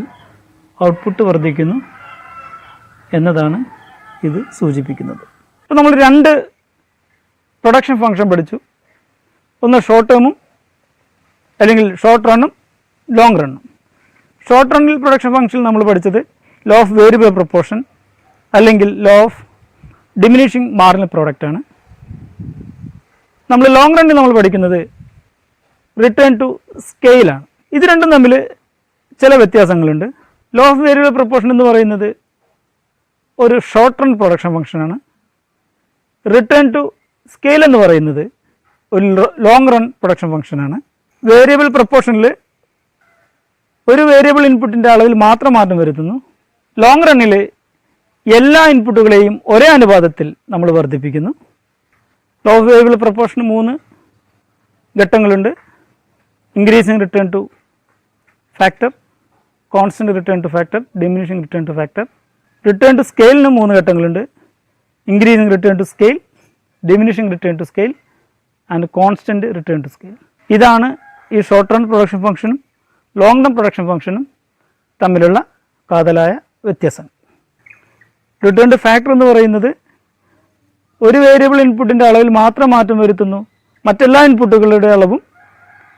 Speaker 2: ഔട്ട്പുട്ട് വർദ്ധിക്കുന്നു എന്നതാണ് ഇത് സൂചിപ്പിക്കുന്നത്. അപ്പോൾ നമ്മൾ രണ്ട് പ്രൊഡക്ഷൻ ഫംഗ്ഷൻ പഠിച്ചു. ഒന്ന് ഷോർട്ട് ടേമും അല്ലെങ്കിൽ ഷോർട്ട് റണ്ണും ലോങ് റണ്ണും. ഷോർട്ട് റണ്ണിൽ പ്രൊഡക്ഷൻ ഫംഗ്ഷനിൽ നമ്മൾ പഠിച്ചത് ലോ ഓഫ് വേരിയബിൾ പ്രൊപ്പോർഷൻ അല്ലെങ്കിൽ ലോ ഓഫ് ഡിമിനിഷിങ് മാർജിനൽ പ്രോഡക്റ്റാണ്. നമ്മൾ ലോങ് റണ്ണിൽ നമ്മൾ പഠിക്കുന്നത് റിട്ടേൺ ടു സ്കെയിലാണ്. ഇത് രണ്ടും തമ്മിൽ ചില വ്യത്യാസങ്ങളുണ്ട്. ലോ ഓഫ് വേരിയബിൾ പ്രൊപ്പോർഷൻ എന്ന് പറയുന്നത് ഒരു ഷോർട്ട് റൺ പ്രൊഡക്ഷൻ ഫംഗ്ഷനാണ്. റിട്ടേൺ ടു സ്കെയിൽ എന്ന് പറയുന്നത് ഒരു ലോങ് റൺ പ്രൊഡക്ഷൻ ഫംഗ്ഷനാണ്. വേരിയബിൾ പ്രൊപ്പോർഷനിൽ ഒരു വേരിയബിൾ ഇൻപുട്ടിൻ്റെ അളവിൽ മാത്രം മാറ്റം വരുത്തുന്നു. ലോങ് റണ്ണിൽ എല്ലാ ഇൻപുട്ടുകളെയും ഒരേ അനുപാതത്തിൽ നമ്മൾ വർദ്ധിപ്പിക്കുന്നു. ലോ ഓഫ് വേരിയബിൾ പ്രൊപ്പോർഷന് 3 ഘട്ടങ്ങളുണ്ട്. Increasing return to factor, constant return to factor, diminishing return to factor. Return to സ്കെയിലിന് 3 ഘട്ടങ്ങളുണ്ട്. Increasing return to scale, diminishing return to scale and constant return to scale. ഇതാണ് ഈ ഷോർട്ട് റൺ പ്രൊഡക്ഷൻ ഫംഗ്ഷനും long run production ഫംഗ്ഷനും തമ്മിലുള്ള കാതലായ വ്യത്യാസം. Return to factor എന്ന് പറയുന്നത് ഒരു വേരിയബിൾ ഇൻപുട്ടിൻ്റെ അളവിൽ മാത്രം മാറ്റം വരുത്തുന്നു. മറ്റെല്ലാ ഇൻപുട്ടുകളുടെ അളവും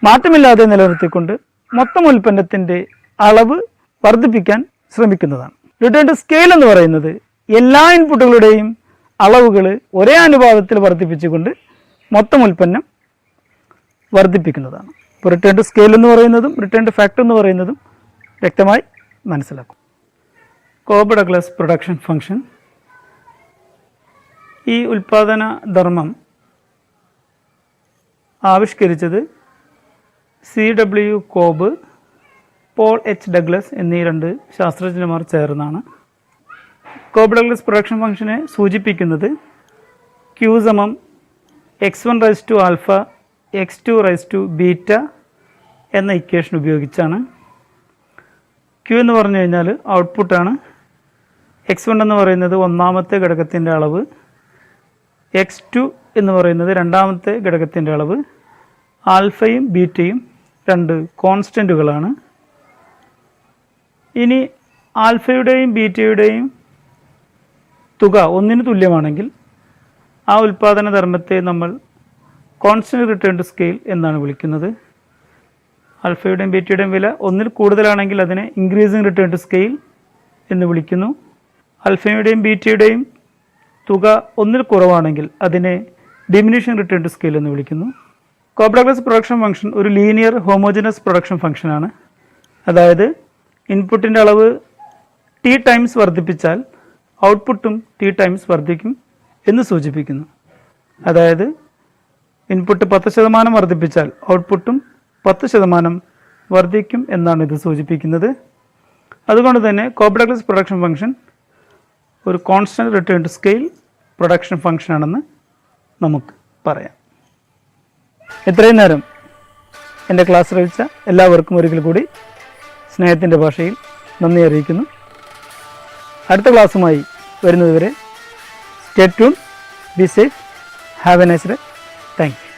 Speaker 2: മാറ്റമില്ലാതെ നിലനിർത്തിക്കൊണ്ട് മൊത്തം ഉൽപ്പന്നത്തിൻ്റെ അളവ് വർദ്ധിപ്പിക്കാൻ ശ്രമിക്കുന്നതാണ്. റിട്ടേൺ ടു സ്കെയിൽ എന്ന് പറയുന്നത് എല്ലാ ഇൻപുട്ടുകളുടെയും അളവുകൾ ഒരേ അനുപാതത്തിൽ വർദ്ധിപ്പിച്ചുകൊണ്ട് മൊത്തം ഉൽപ്പന്നം വർദ്ധിപ്പിക്കുന്നതാണ്. ഇപ്പോൾ റിട്ടേൺ ടു സ്കെയിൽ എന്ന് പറയുന്നതും റിട്ടേൺ ടു ഫാക്ടർ എന്ന് പറയുന്നതും വ്യക്തമായി മനസ്സിലാക്കും. Cobb Douglas production function. ഈ ഉൽപ്പാദന ധർമ്മം ആവിഷ്കരിച്ചത് CW Cobb, Paul H Douglas എന്നീ 2 ശാസ്ത്രജ്ഞന്മാർ ചേർന്നാണ്. കോബ്-ഡഗ്ലസ് പ്രൊഡക്ഷൻ ഫംഗ്ഷനെ സൂചിപ്പിക്കുന്നത് Q = x1⁴ x2⁵ എന്ന ഇക്വേഷൻ ഉപയോഗിച്ചാണ്. Q എന്ന് പറഞ്ഞു കഴിഞ്ഞാൽ ഔട്ട്പുട്ടാണ്. x1 എന്ന് പറയുന്നത് ഒന്നാമത്തെ ഘടകത്തിൻ്റെ അളവ്, x2 എന്ന് പറയുന്നത് രണ്ടാമത്തെ ഘടകത്തിൻ്റെ അളവ്. ആൽഫയും ബീറ്റയും 2 കോൺസ്റ്റൻറ്റുകളാണ്. ഇനി ആൽഫയുടെയും ബീറ്റയുടെയും തുക 1ന് തുല്യമാണെങ്കിൽ ആ ഉൽപ്പാദന ധർമ്മത്തെ നമ്മൾ കോൺസ്റ്റൻറ്റ് റിട്ടേൺ ടു സ്കെയിൽ എന്നാണ് വിളിക്കുന്നത്. ആൽഫയുടെയും ബീറ്റയുടെയും വില 1ൽ കൂടുതലാണെങ്കിൽ അതിനെ ഇൻക്രീസിങ് റിട്ടേൺ ടു സ്കെയിൽ എന്ന് വിളിക്കുന്നു. ആൽഫയുടെയും ബീറ്റയുടെയും തുക 1ൽ കുറവാണെങ്കിൽ അതിനെ ഡിമിനിഷിങ് റിട്ടേൺ ടു സ്കെയിൽ എന്ന് വിളിക്കുന്നു. കോബ്-ഡഗ്ലസ് പ്രൊഡക്ഷൻ ഫംഗ്ഷൻ ഒരു ലീനിയർ ഹോമോജനസ് പ്രൊഡക്ഷൻ ഫംഗ്ഷനാണ്. അതായത് ഇൻപുട്ടിൻ്റെ അളവ് T ടൈംസ് വർദ്ധിപ്പിച്ചാൽ ഔട്ട്പുട്ടും T ടൈംസ് വർദ്ധിക്കും എന്ന് സൂചിപ്പിക്കുന്നു. അതായത് ഇൻപുട്ട് 10% വർദ്ധിപ്പിച്ചാൽ ഔട്ട്പുട്ടും 10% വർദ്ധിക്കും എന്നാണ് ഇത് സൂചിപ്പിക്കുന്നത്. അതുകൊണ്ട് തന്നെ കോബ്-ഡഗ്ലസ് പ്രൊഡക്ഷൻ ഫംഗ്ഷൻ ഒരു constant return to scale production ഫംഗ്ഷനാണെന്ന് നമുക്ക് പറയാം. ഇത്രയും നേരം എൻ്റെ ക്ലാസ് ശ്രവിച്ച എല്ലാവർക്കും ഒരിക്കൽ കൂടി സ്നേഹത്തിൻ്റെ ഭാഷയിൽ നന്ദി അറിയിക്കുന്നു. അടുത്ത ക്ലാസ്സുമായി വരുന്നതുവരെ stay tune, be safe, have A nice day. Thank you.